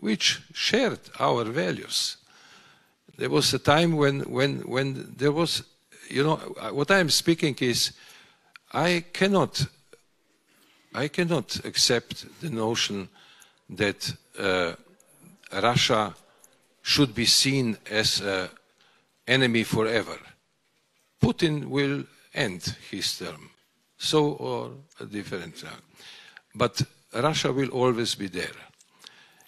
which shared our values. There was a time when there was, you know, what I'm speaking is, I cannot accept the notion that Russia should be seen as an enemy forever. Putin will end his term, so or a different term. But Russia will always be there.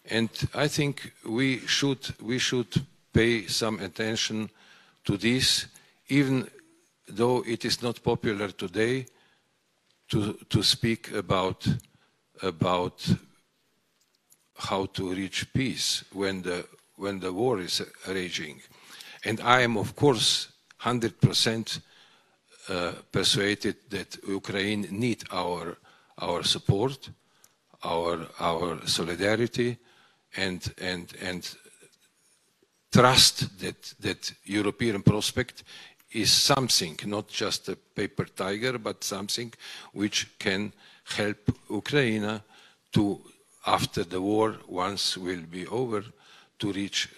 And I think we should pay some attention to this, even though it is not popular today to speak about how to reach peace when the war is raging. And I am, of course, 100% persuaded that Ukraine needs our support, our solidarity, and trust that European prospect is something, not just a paper tiger, but something which can help Ukraine to, after the war, once will be over, to reach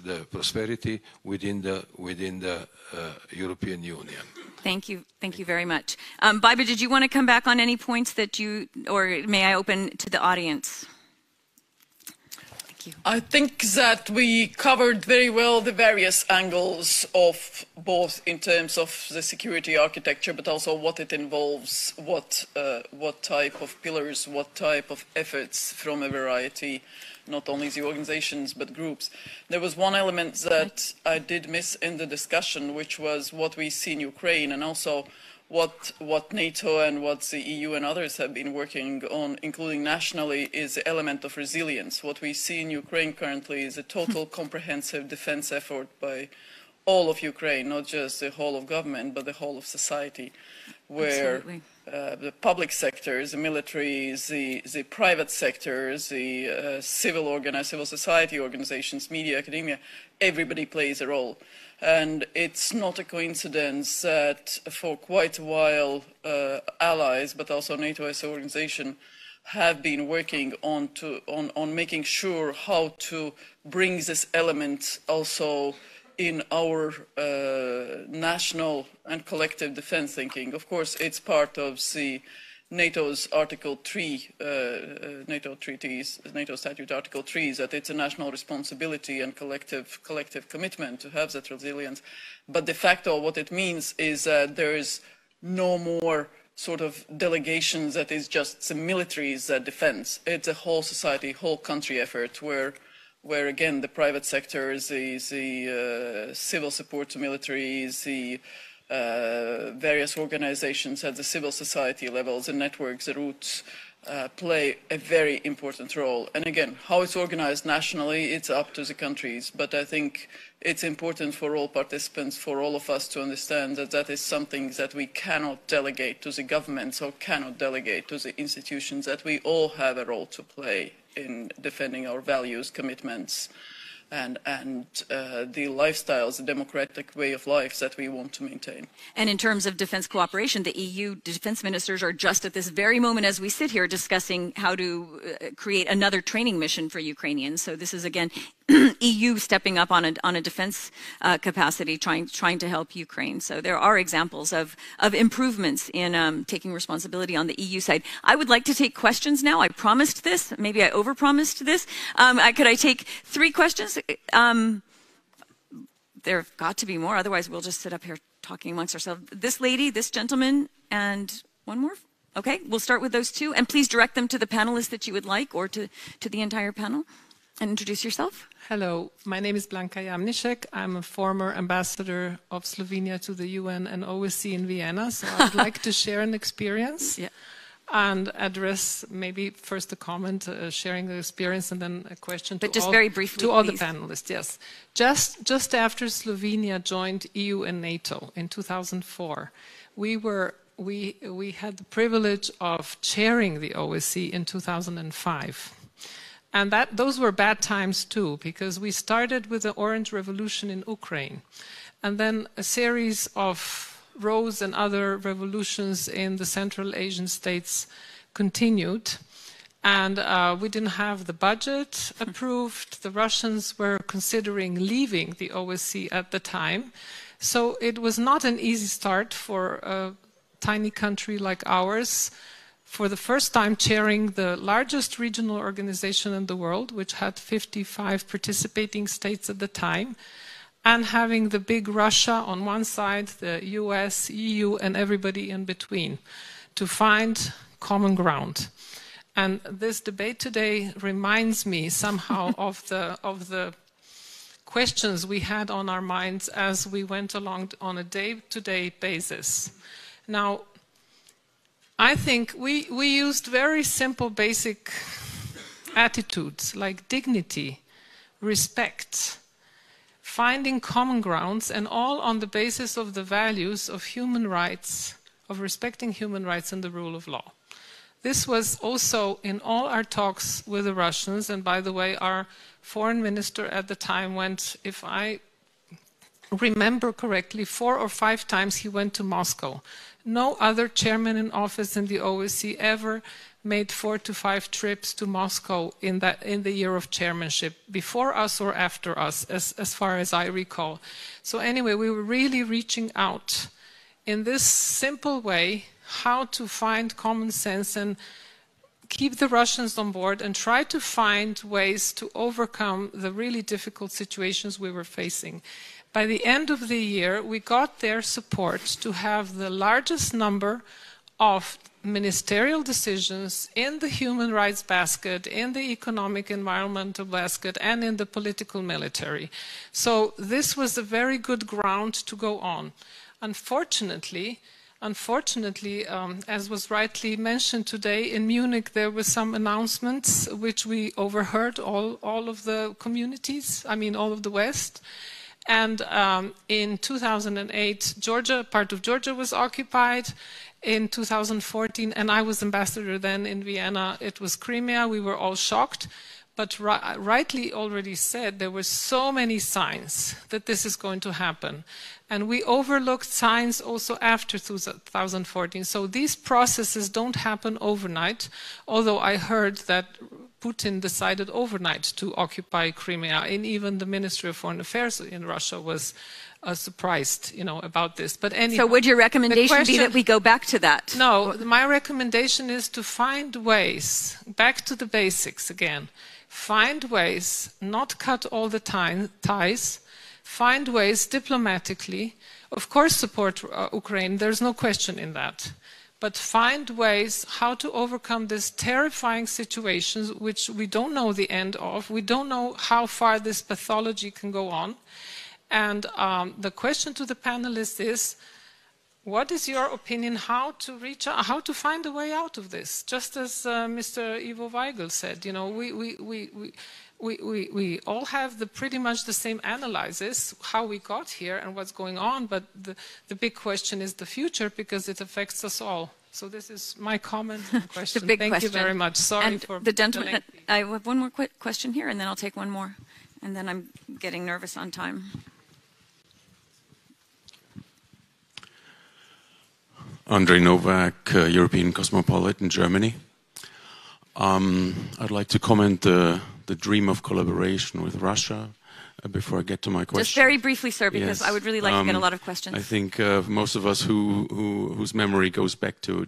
the prosperity within the European Union. Thank you very much. Baiba, did you want to come back on any points that or may I open to the audience? Thank you. I think that we covered very well the various angles of both in terms of the security architecture, but also what it involves, what type of pillars, what type of efforts from a variety, not only the organizations, but groups. There was one element that I did miss in the discussion, which was what we see in Ukraine, and also what NATO and what the EU and others have been working on, including nationally, is the element of resilience. What we see in Ukraine currently is a total comprehensive defense effort by all of Ukraine, not just the whole of government, but the whole of society, where the public sectors, the military, the private sectors, the civil society organizations, media, academia, everybody plays a role. And it's not a coincidence that for quite a while allies, but also NATO as an organization, have been working on making sure how to bring this element also in our national and collective defense thinking. Of course, it's part of the NATO's Article 3, NATO treaties, NATO Statute Article 3, is that it's a national responsibility and collective commitment to have that resilience. But de facto, what it means is that there is no more sort of delegations that is just the militaries that defends. It's a whole society, whole country effort where again, the private sector, the civil support to militaries, the various organizations at the civil society levels, the networks, the roots, play a very important role. And again, how it's organized nationally, it's up to the countries. But I think it's important for all participants, for all of us to understand that that is something that we cannot delegate to the governments or cannot delegate to the institutions, that we all have a role to play in defending our values, commitments, and the lifestyles, the democratic way of life that we want to maintain. And in terms of defense cooperation, the EU defense ministers are just at this very moment as we sit here discussing how to create another training mission for Ukrainians. So this is, again, EU stepping up on a defense capacity, trying to help Ukraine. So there are examples of improvements in taking responsibility on the EU side. I would like to take questions now. I promised this. Maybe I overpromised this. Could I take 3 questions? There have got to be more. Otherwise, we'll just sit up here talking amongst ourselves. This lady, this gentleman, and one more. Okay, we'll start with those 2. And please direct them to the panelists that you would like, or to the entire panel. And introduce yourself. Hello, my name is Blanka Jamnišek. I'm a former ambassador of Slovenia to the UN and OSCE in Vienna. So I'd like to share an experience and address maybe first a comment, sharing the experience, and then a question but just very briefly, to all the panelists. Yes, just after Slovenia joined EU and NATO in 2004, we had the privilege of chairing the OSCE in 2005. And those were bad times too, because we started with the Orange Revolution in Ukraine, and then a series of Rose and other revolutions in the Central Asian states continued. And we didn't have the budget approved. The Russians were considering leaving the OSCE at the time. So it was not an easy start for a tiny country like ours, for the first time chairing the largest regional organization in the world, which had 55 participating states at the time, and having the big Russia on one side, the US, EU, and everybody in between, to find common ground. And this debate today reminds me somehow of the questions we had on our minds as we went along on a day-to-day basis. Now, I think we used very simple, basic attitudes like dignity, respect, finding common grounds, and all on the basis of the values of human rights, of respecting human rights and the rule of law. This was also in all our talks with the Russians, and by the way, our foreign minister at the time went, if I remember correctly, 4 or 5 times he went to Moscow. No other chairman in office in the OSCE ever made 4 to 5 trips to Moscow in the year of chairmanship, before us or after us, as far as I recall. So anyway, we were really reaching out in this simple way how to find common sense and keep the Russians on board and try to find ways to overcome the really difficult situations we were facing. By the end of the year, we got their support to have the largest number of ministerial decisions in the human rights basket, in the economic environmental basket, and in the political military. So this was a very good ground to go on. Unfortunately, as was rightly mentioned today, in Munich there were some announcements which we overheard, all of the communities, I mean all of the West. And in 2008, part of Georgia was occupied. In 2014, and I was ambassador then in Vienna, it was Crimea. We were all shocked. But rightly already said, there were so many signs that this is going to happen. And we overlooked signs also after 2014. So these processes don't happen overnight, although I heard that Putin decided overnight to occupy Crimea, and even the Ministry of Foreign Affairs in Russia was surprised, about this. But anyhow, so would your recommendation be that we go back to that? No, my recommendation is to find ways, back to the basics again, find ways, not cut all the ties, find ways diplomatically, of course support Ukraine, there's no question in that, but find ways how to overcome these terrifying situations which we don't know the end of. We don't know how far this pathology can go on. And the question to the panelists is, what is your opinion how to find a way out of this? Just as Mr. Ivo Weigel said, we all have pretty much the same analysis, how we got here and what's going on, but the big question is the future, because it affects us all. So this is my comment and question. Thank you very much. Sorry and for the gentleman. I have one more quick question here, and then I'll take one more. And then I'm getting nervous on time. Andrei Novak, European Cosmopolitan, Germany. I'd like to comment the dream of collaboration with Russia before I get to my question. Just very briefly, sir, because yes. I would really like to get a lot of questions. I think most of us whose memory goes back to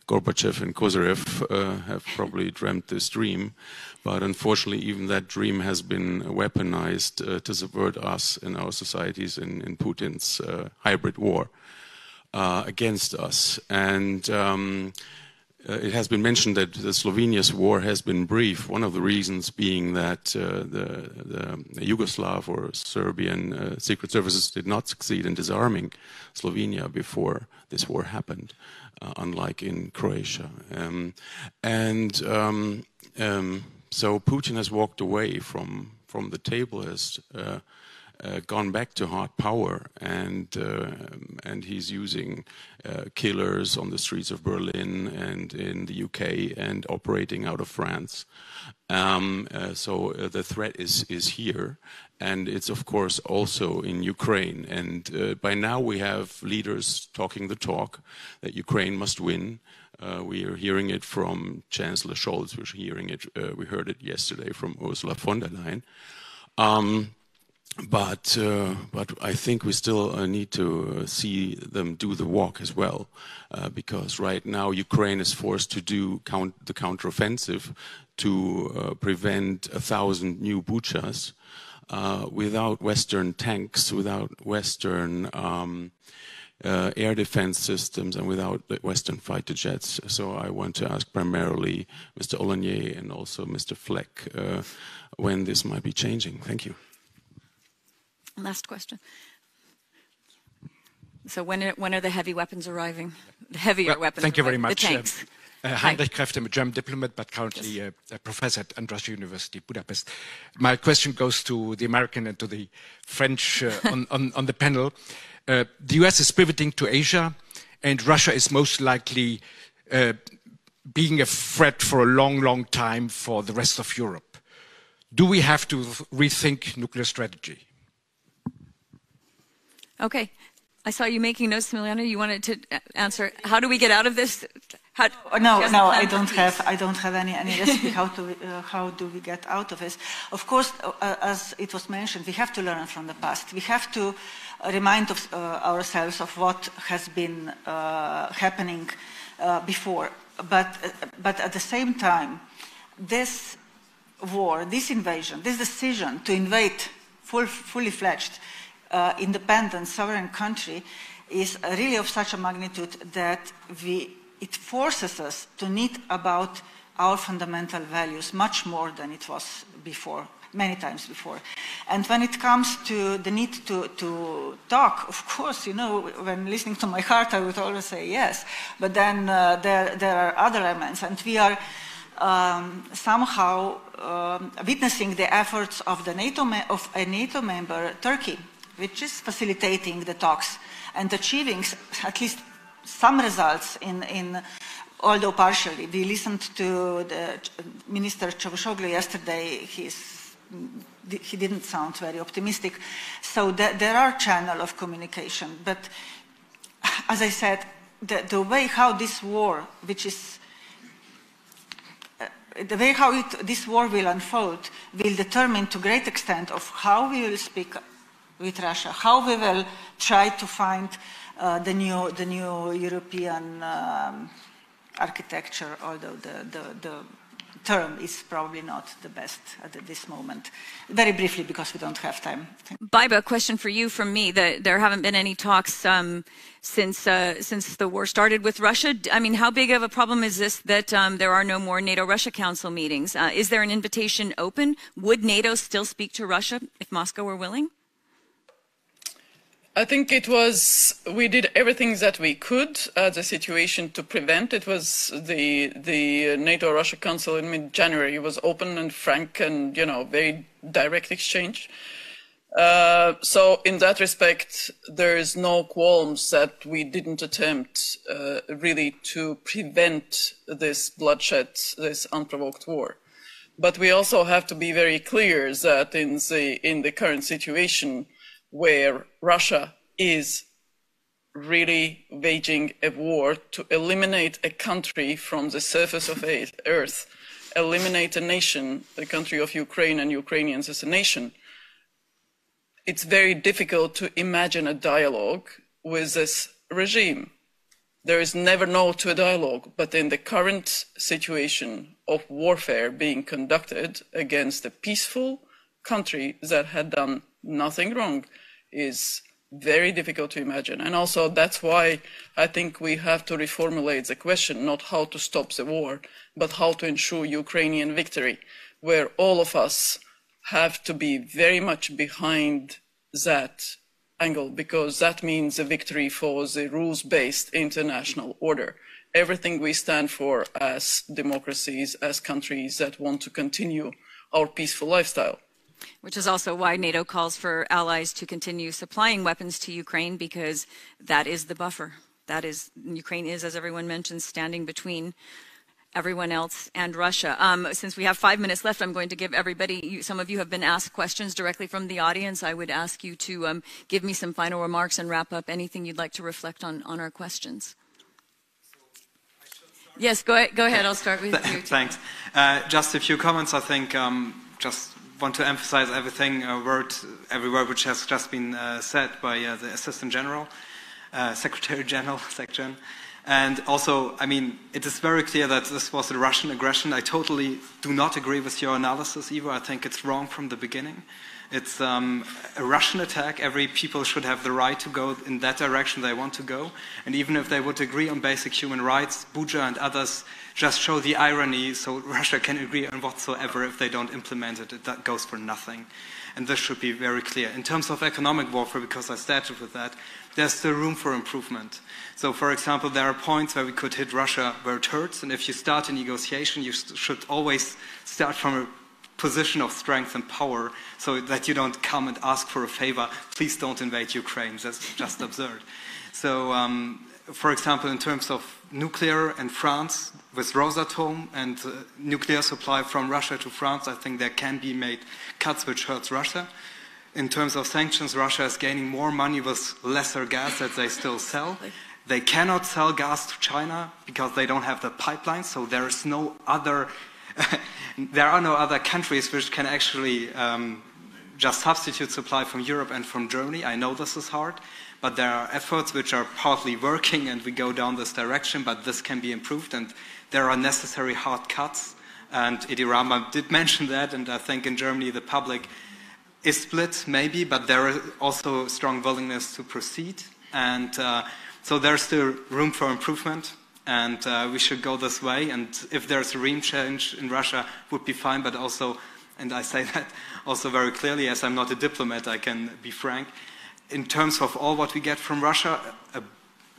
Gorbachev and Kozyrev have probably dreamt this dream, but unfortunately even that dream has been weaponized to subvert us and our societies in Putin's hybrid war against us. And it has been mentioned that Slovenia's war has been brief, one of the reasons being that the Yugoslav or Serbian secret services did not succeed in disarming Slovenia before this war happened, unlike in Croatia. So Putin has walked away from the table, has gone back to hard power, and he's using killers on the streets of Berlin and in the UK and operating out of France. So the threat is here, and it's of course also in Ukraine. And by now we have leaders talking the talk that Ukraine must win. We are hearing it from Chancellor Scholz. We heard it yesterday from Ursula von der Leyen. But I think we still need to see them do the walk as well, because right now Ukraine is forced to do the counteroffensive to prevent 1,000 new Buchas without Western tanks, without Western air defense systems, and without Western fighter jets. So I want to ask primarily Mr. Olanier and also Mr. Fleck when this might be changing. Thank you. Last question. So when are the heavy weapons arriving? The heavier weapons. Thank you very much. The tanks. Heinrich Kräfte, I'm a German diplomat, but currently a professor at András University, Budapest. My question goes to the American and to the French on the panel. The US is pivoting to Asia, and Russia is most likely being a threat for a long, long time for the rest of Europe. Do we have to rethink nuclear strategy? Okay. I saw you making notes, Miliana. You wanted to answer. How do we get out of this? No, I don't have any recipe. How do we get out of this? Of course, as it was mentioned, we have to learn from the past. We have to remind ourselves of what has been happening before. But at the same time, this war, this invasion, this decision to invade fully fledged independent sovereign country is really of such a magnitude that it forces us to think about our fundamental values much more than it was before, many times before. And when it comes to the need to talk, of course, you know, when listening to my heart, I would always say yes. But then there are other elements, and we are somehow witnessing the efforts of a NATO member, Turkey, which is facilitating the talks and achieving at least some results although partially. We listened to the Minister Çavuşoğlu yesterday. He didn't sound very optimistic. So there are channels of communication. But as I said, the way how this war, this war will unfold will determine to a great extent of how we will speak with Russia, how we will try to find the new European architecture, although the term is probably not the best at this moment. Very briefly, because we don't have time. Baiba, a question for you from me. There haven't been any talks since the war started with Russia. I mean, how big of a problem is this that there are no more NATO-Russia Council meetings? Is there an invitation open? Would NATO still speak to Russia if Moscow were willing? I think we did everything that we could as a situation to prevent. It was the NATO-Russia Council in mid-January. It was open and frank and, you know, very direct exchange. So in that respect, there is no qualms that we didn't attempt really to prevent this bloodshed, this unprovoked war. But we also have to be very clear that in the current situation where Russia is really waging a war to eliminate a country from the surface of Earth, eliminate a nation, the country of Ukraine and Ukrainians as a nation, it's very difficult to imagine a dialogue with this regime. There is never no to a dialogue, but in the current situation of warfare being conducted against a peaceful country that had done nothing wrong is very difficult to imagine. And also that's why I think we have to reformulate the question, not how to stop the war, but how to ensure Ukrainian victory, where all of us have to be very much behind that angle, because that means a victory for the rules-based international order. Everything we stand for as democracies, as countries that want to continue our peaceful lifestyle. Which is also why NATO calls for allies to continue supplying weapons to Ukraine, because that is the buffer. That is, Ukraine is, as everyone mentioned, standing between everyone else and Russia. Since we have 5 minutes left, I'm going to give everybody, some of you have been asked questions directly from the audience. I would ask you to give me some final remarks and wrap up anything you'd like to reflect on our questions. Yes, go ahead. I'll start with you. Thanks. Just a few comments. I think just want to emphasize every word which has just been said by the Assistant General, Secretary General, SecGen. And also, I mean, it is very clear that this was a Russian aggression. I totally do not agree with your analysis, Ivo. I think it's wrong from the beginning. It's a Russian attack. Every people should have the right to go in that direction they want to go. And even if they would agree on basic human rights, Buja and others just show the irony, so Russia can agree on whatsoever. If they don't implement it, that goes for nothing. And this should be very clear. In terms of economic warfare, because I started with that, there's still room for improvement. So, for example, there are points where we could hit Russia where it hurts, and if you start a negotiation, you should always start from a position of strength and power, so that you don't come and ask for a favor. Please don't invade Ukraine. That's just absurd. So, for example, in terms of nuclear and France, with Rosatom and nuclear supply from Russia to France, I think there can be made cuts which hurts Russia. In terms of sanctions, Russia is gaining more money with lesser gas that they still sell. They cannot sell gas to China because they don't have the pipeline, so there is no other, there are no other countries which can actually just substitute supply from Europe and from Germany. I know this is hard, but there are efforts which are partly working and we go down this direction, but this can be improved and there are necessary hard cuts. And Edi Rama did mention that, and I think in Germany the public is split maybe, but there is also strong willingness to proceed. And so there's still room for improvement, and we should go this way. And if there's a regime change in Russia, would be fine, but also, and I say that also very clearly, as I'm not a diplomat, I can be frank, in terms of all what we get from Russia, a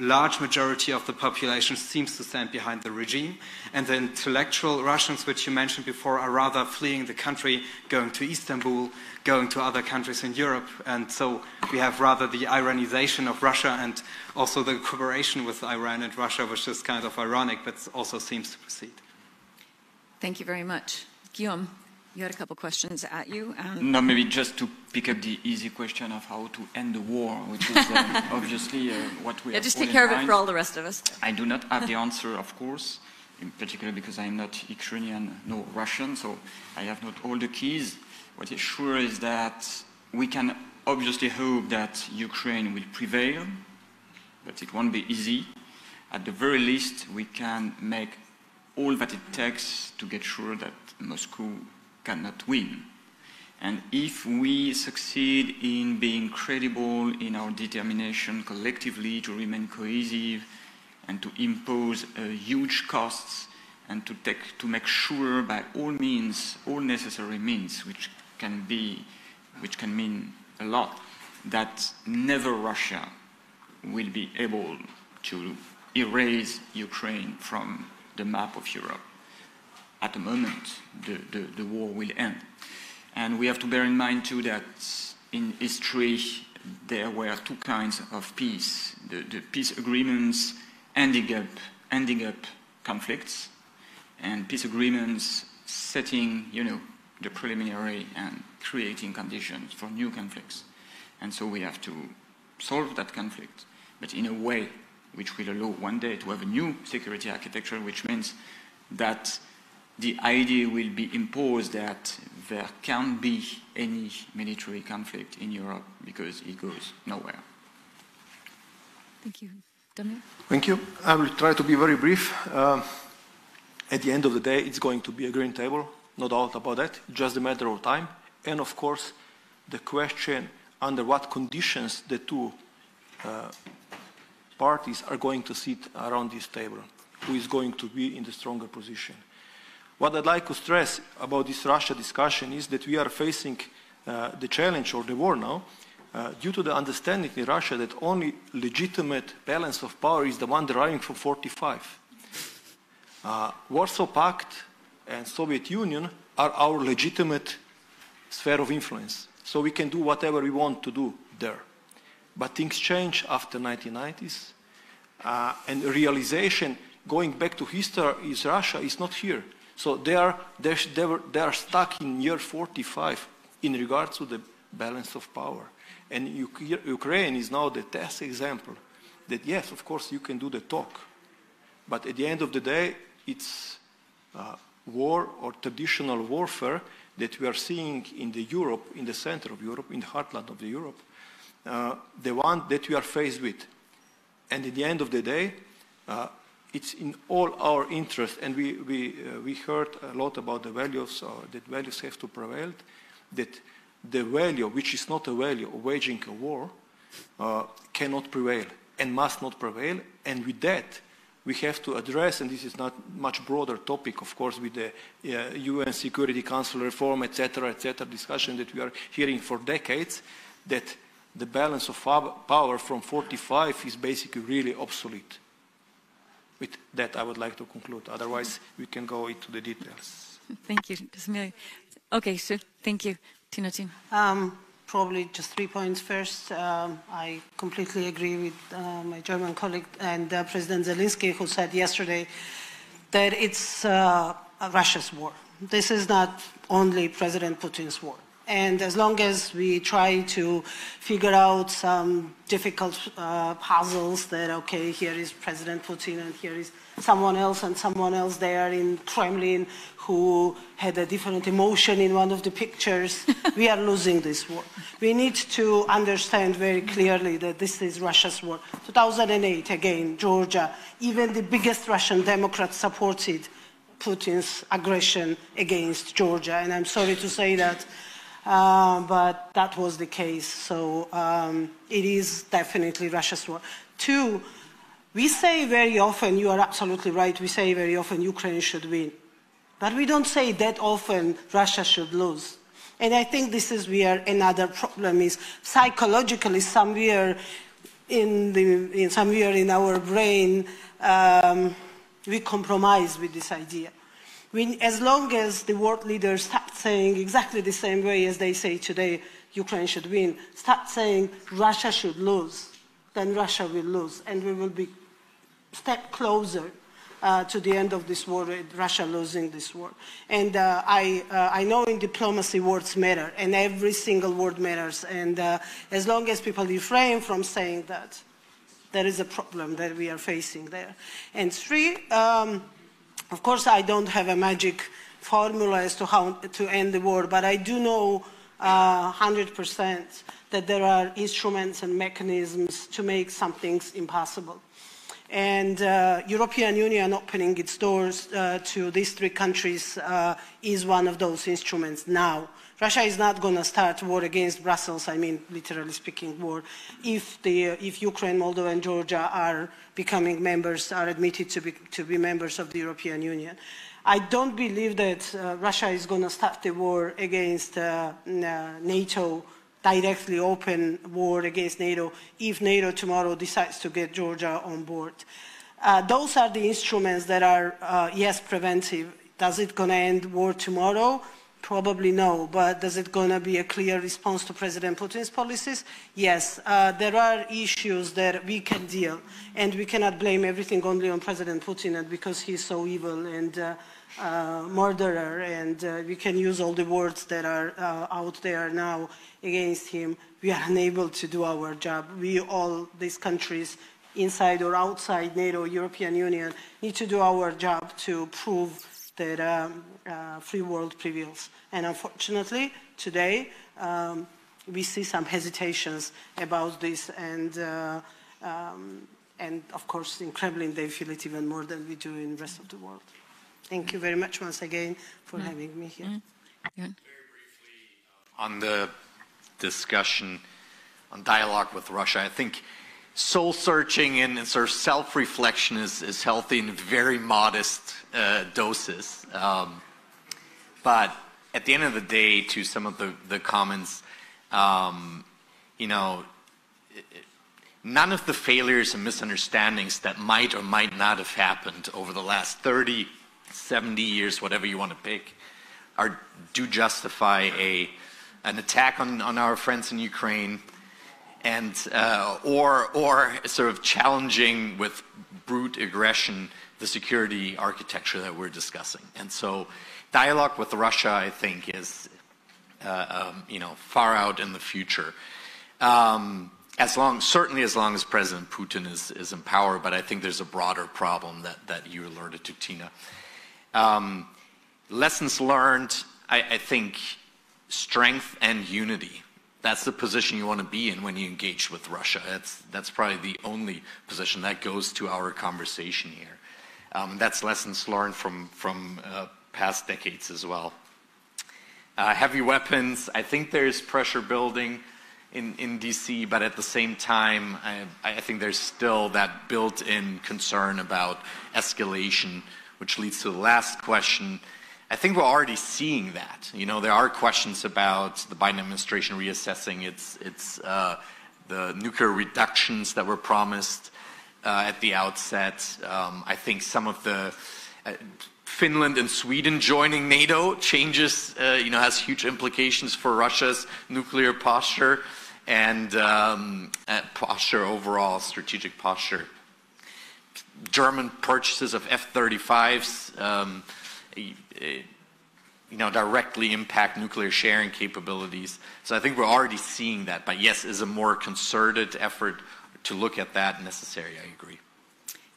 large majority of the population seems to stand behind the regime, and the intellectual Russians, which you mentioned before, are rather fleeing the country, going to Istanbul, going to other countries in Europe, and so we have rather the Iranization of Russia and also the cooperation with Iran and Russia, which is kind of ironic, but also seems to proceed. Thank you very much. Guillaume, you had a couple questions at you. No, maybe just to pick up the easy question of how to end the war, which is obviously what we have just all take care in of it mind. for all the rest of us. I do not have the answer, of course, in particular because I'm not Ukrainian nor Russian, so I have not all the keys. What is sure is that we can obviously hope that Ukraine will prevail, but it won't be easy. At the very least, we can make all that it takes to get sure that Moscow cannot win. And if we succeed in being credible in our determination collectively to remain cohesive and to impose huge costs and to make sure by all means, all necessary means, which can mean a lot, that never Russia will be able to erase Ukraine from the map of Europe. At the moment, the war will end. And we have to bear in mind too that in history there were two kinds of peace. The peace agreements ending up conflicts, and peace agreements setting, the preliminary and creating conditions for new conflicts. And so we have to solve that conflict, but in a way which will allow one day to have a new security architecture, which means that the idea will be imposed that there can't be any military conflict in Europe because it goes nowhere. Thank you. Damir? Thank you. I will try to be very brief. At the end of the day, it's going to be a green table, no doubt about that. It's just a matter of time. And of course, the question under what conditions the two parties are going to sit around this table, who is going to be in the stronger position. What I'd like to stress about this Russia discussion is that we are facing the challenge or the war now due to the understanding in Russia that only legitimate balance of power is the one deriving from 45. Warsaw Pact and Soviet Union are our legitimate sphere of influence. So we can do whatever we want to do there. But things change after 1990s. And realization, going back to history, is Russia is not here. So they are stuck in year 45 in regards to the balance of power. And Ukraine is now the test example that, yes, of course, you can do the talk. But at the end of the day, it's war or traditional warfare that we are seeing in the Europe, in the center of Europe, in the heartland of the Europe, the one that we are faced with. And at the end of the day, it's in all our interest, and we heard a lot about the values, that values have to prevail, that the value, which is not a value of waging a war, cannot prevail and must not prevail. And with that, we have to address, and this is not much broader topic, of course, with the UN Security Council reform, etc., discussion that we are hearing for decades, that the balance of power from 45 is basically really obsolete. With that, I would like to conclude. Otherwise, we can go into the details. Thank you. Okay, so thank you. Tinathin. Probably just 3 points. First, I completely agree with my German colleague and President Zelensky, who said yesterday that it's Russia's war. This is not only President Putin's war. And as long as we try to figure out some difficult puzzles that, okay, here is President Putin and here is someone else and someone else there in Kremlin who had a different emotion in one of the pictures, we are losing this war. We need to understand very clearly that this is Russia's war. 2008, again, Georgia, even the biggest Russian Democrats supported Putin's aggression against Georgia. And I'm sorry to say that, but that was the case. So it is definitely Russia's war. Two, we say very often, you are absolutely right, we say very often Ukraine should win. But we don't say that often Russia should lose. And I think this is where another problem is. Psychologically, somewhere in our brain, we compromise with this idea. As long as the world leaders start saying exactly the same way as they say today, Ukraine should win, start saying Russia should lose, then Russia will lose, and we will be a step closer to the end of this war, Russia losing this war. And I know in diplomacy words matter, and every single word matters, and as long as people refrain from saying that, there is a problem that we are facing there. And three, of course, I don't have a magic formula as to how to end the war, but I do know 100% that there are instruments and mechanisms to make some things impossible. And European Union opening its doors to these three countries is one of those instruments now. Russia is not going to start war against Brussels, I mean, literally speaking, war, if Ukraine, Moldova, and Georgia are becoming members, are admitted to be members of the European Union. I don't believe that Russia is going to start the war against NATO, directly open war against NATO, if NATO tomorrow decides to get Georgia on board. Those are the instruments that are, yes, preventive. Does it going to end war tomorrow? Probably no, but is it going to be a clear response to President Putin's policies? Yes, there are issues that we can deal, and we cannot blame everything only on President Putin and because he's so evil and murderer, and we can use all the words that are out there now against him. We are unable to do our job. We, all these countries, inside or outside NATO, European Union, need to do our job to prove that free world prevails. And unfortunately, today, we see some hesitations about this, and of course, in Kremlin, they feel it even more than we do in the rest of the world. Thank you very much once again for having me here. Very briefly, on the discussion on dialogue with Russia, I think soul-searching and sort of self-reflection is healthy in very modest doses. But at the end of the day, to some of the comments, you know, none of the failures and misunderstandings that might or might not have happened over the last 30, 70 years, whatever you want to pick, do justify an attack on our friends in Ukraine, and or sort of challenging with brute aggression the security architecture that we're discussing. And so dialogue with Russia, I think, is you know, far out in the future. Certainly as long as President Putin is in power, but I think there's a broader problem that you alerted to, Tina. Lessons learned, I think strength and unity. That's the position you want to be in when you engage with Russia. That's probably the only position that goes to our conversation here. That's lessons learned from past decades as well. Heavy weapons, I think there's pressure building in DC, but at the same time, I think there's still that built-in concern about escalation, which leads to the last question. I think we're already seeing that. You know, there are questions about the Biden administration reassessing the nuclear reductions that were promised at the outset. I think some of the Finland and Sweden joining NATO changes, you know, has huge implications for Russia's nuclear posture and posture overall, strategic posture. German purchases of F-35s, you know, directly impact nuclear sharing capabilities. So I think we're already seeing that. But yes, is a more concerted effort to look at that necessary? I agree.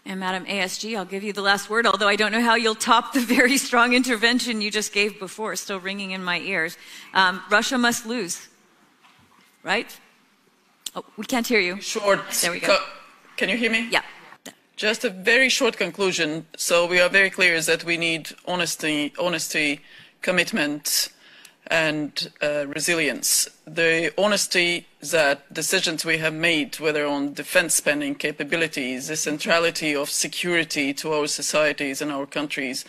And Madam ASG, I'll give you the last word, although I don't know how you'll top the very strong intervention you just gave before, still ringing in my ears. Russia must lose, right? Oh, we can't hear you. Short. There we go. Can you hear me? Yeah. Just a very short conclusion. So we are very clear is that we need honesty, commitment, and resilience. The honesty that decisions we have made, whether on defense spending capabilities, the centrality of security to our societies and our countries,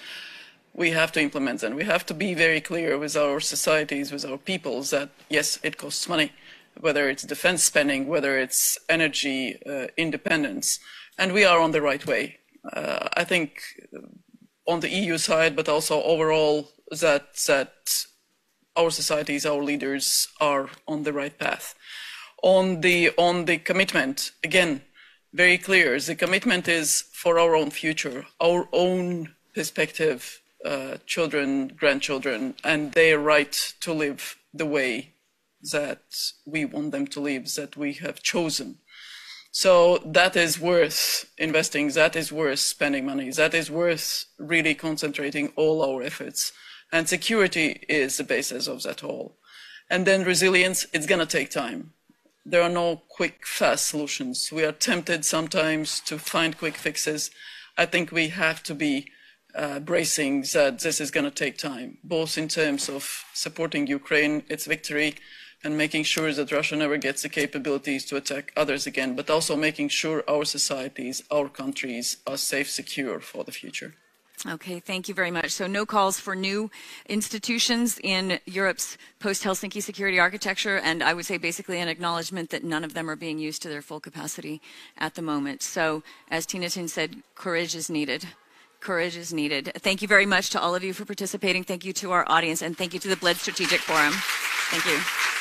we have to implement them. We have to be very clear with our societies, with our peoples, that yes, it costs money, whether it's defense spending, whether it's energy independence, and we are on the right way. I think on the EU side, but also overall, that our societies, our leaders are on the right path. On the commitment, again, very clear. The commitment is for our own future, our own perspective, children, grandchildren, and their right to live the way that we want them to live, that we have chosen. So that is worth investing, that is worth spending money, that is worth really concentrating all our efforts. And security is the basis of that all. And then resilience, it's going to take time. There are no quick, fast solutions. We are tempted sometimes to find quick fixes. I think we have to be bracing that this is going to take time, both in terms of supporting Ukraine, its victory, and making sure that Russia never gets the capabilities to attack others again, but also making sure our societies, our countries are safe, secure for the future. Okay, thank you very much. So no calls for new institutions in Europe's post-Helsinki security architecture, and I would say basically an acknowledgement that none of them are being used to their full capacity at the moment. So as Thinatin said, courage is needed. courage is needed. Thank you very much to all of you for participating. Thank you to our audience, and thank you to the Bled Strategic Forum. Thank you.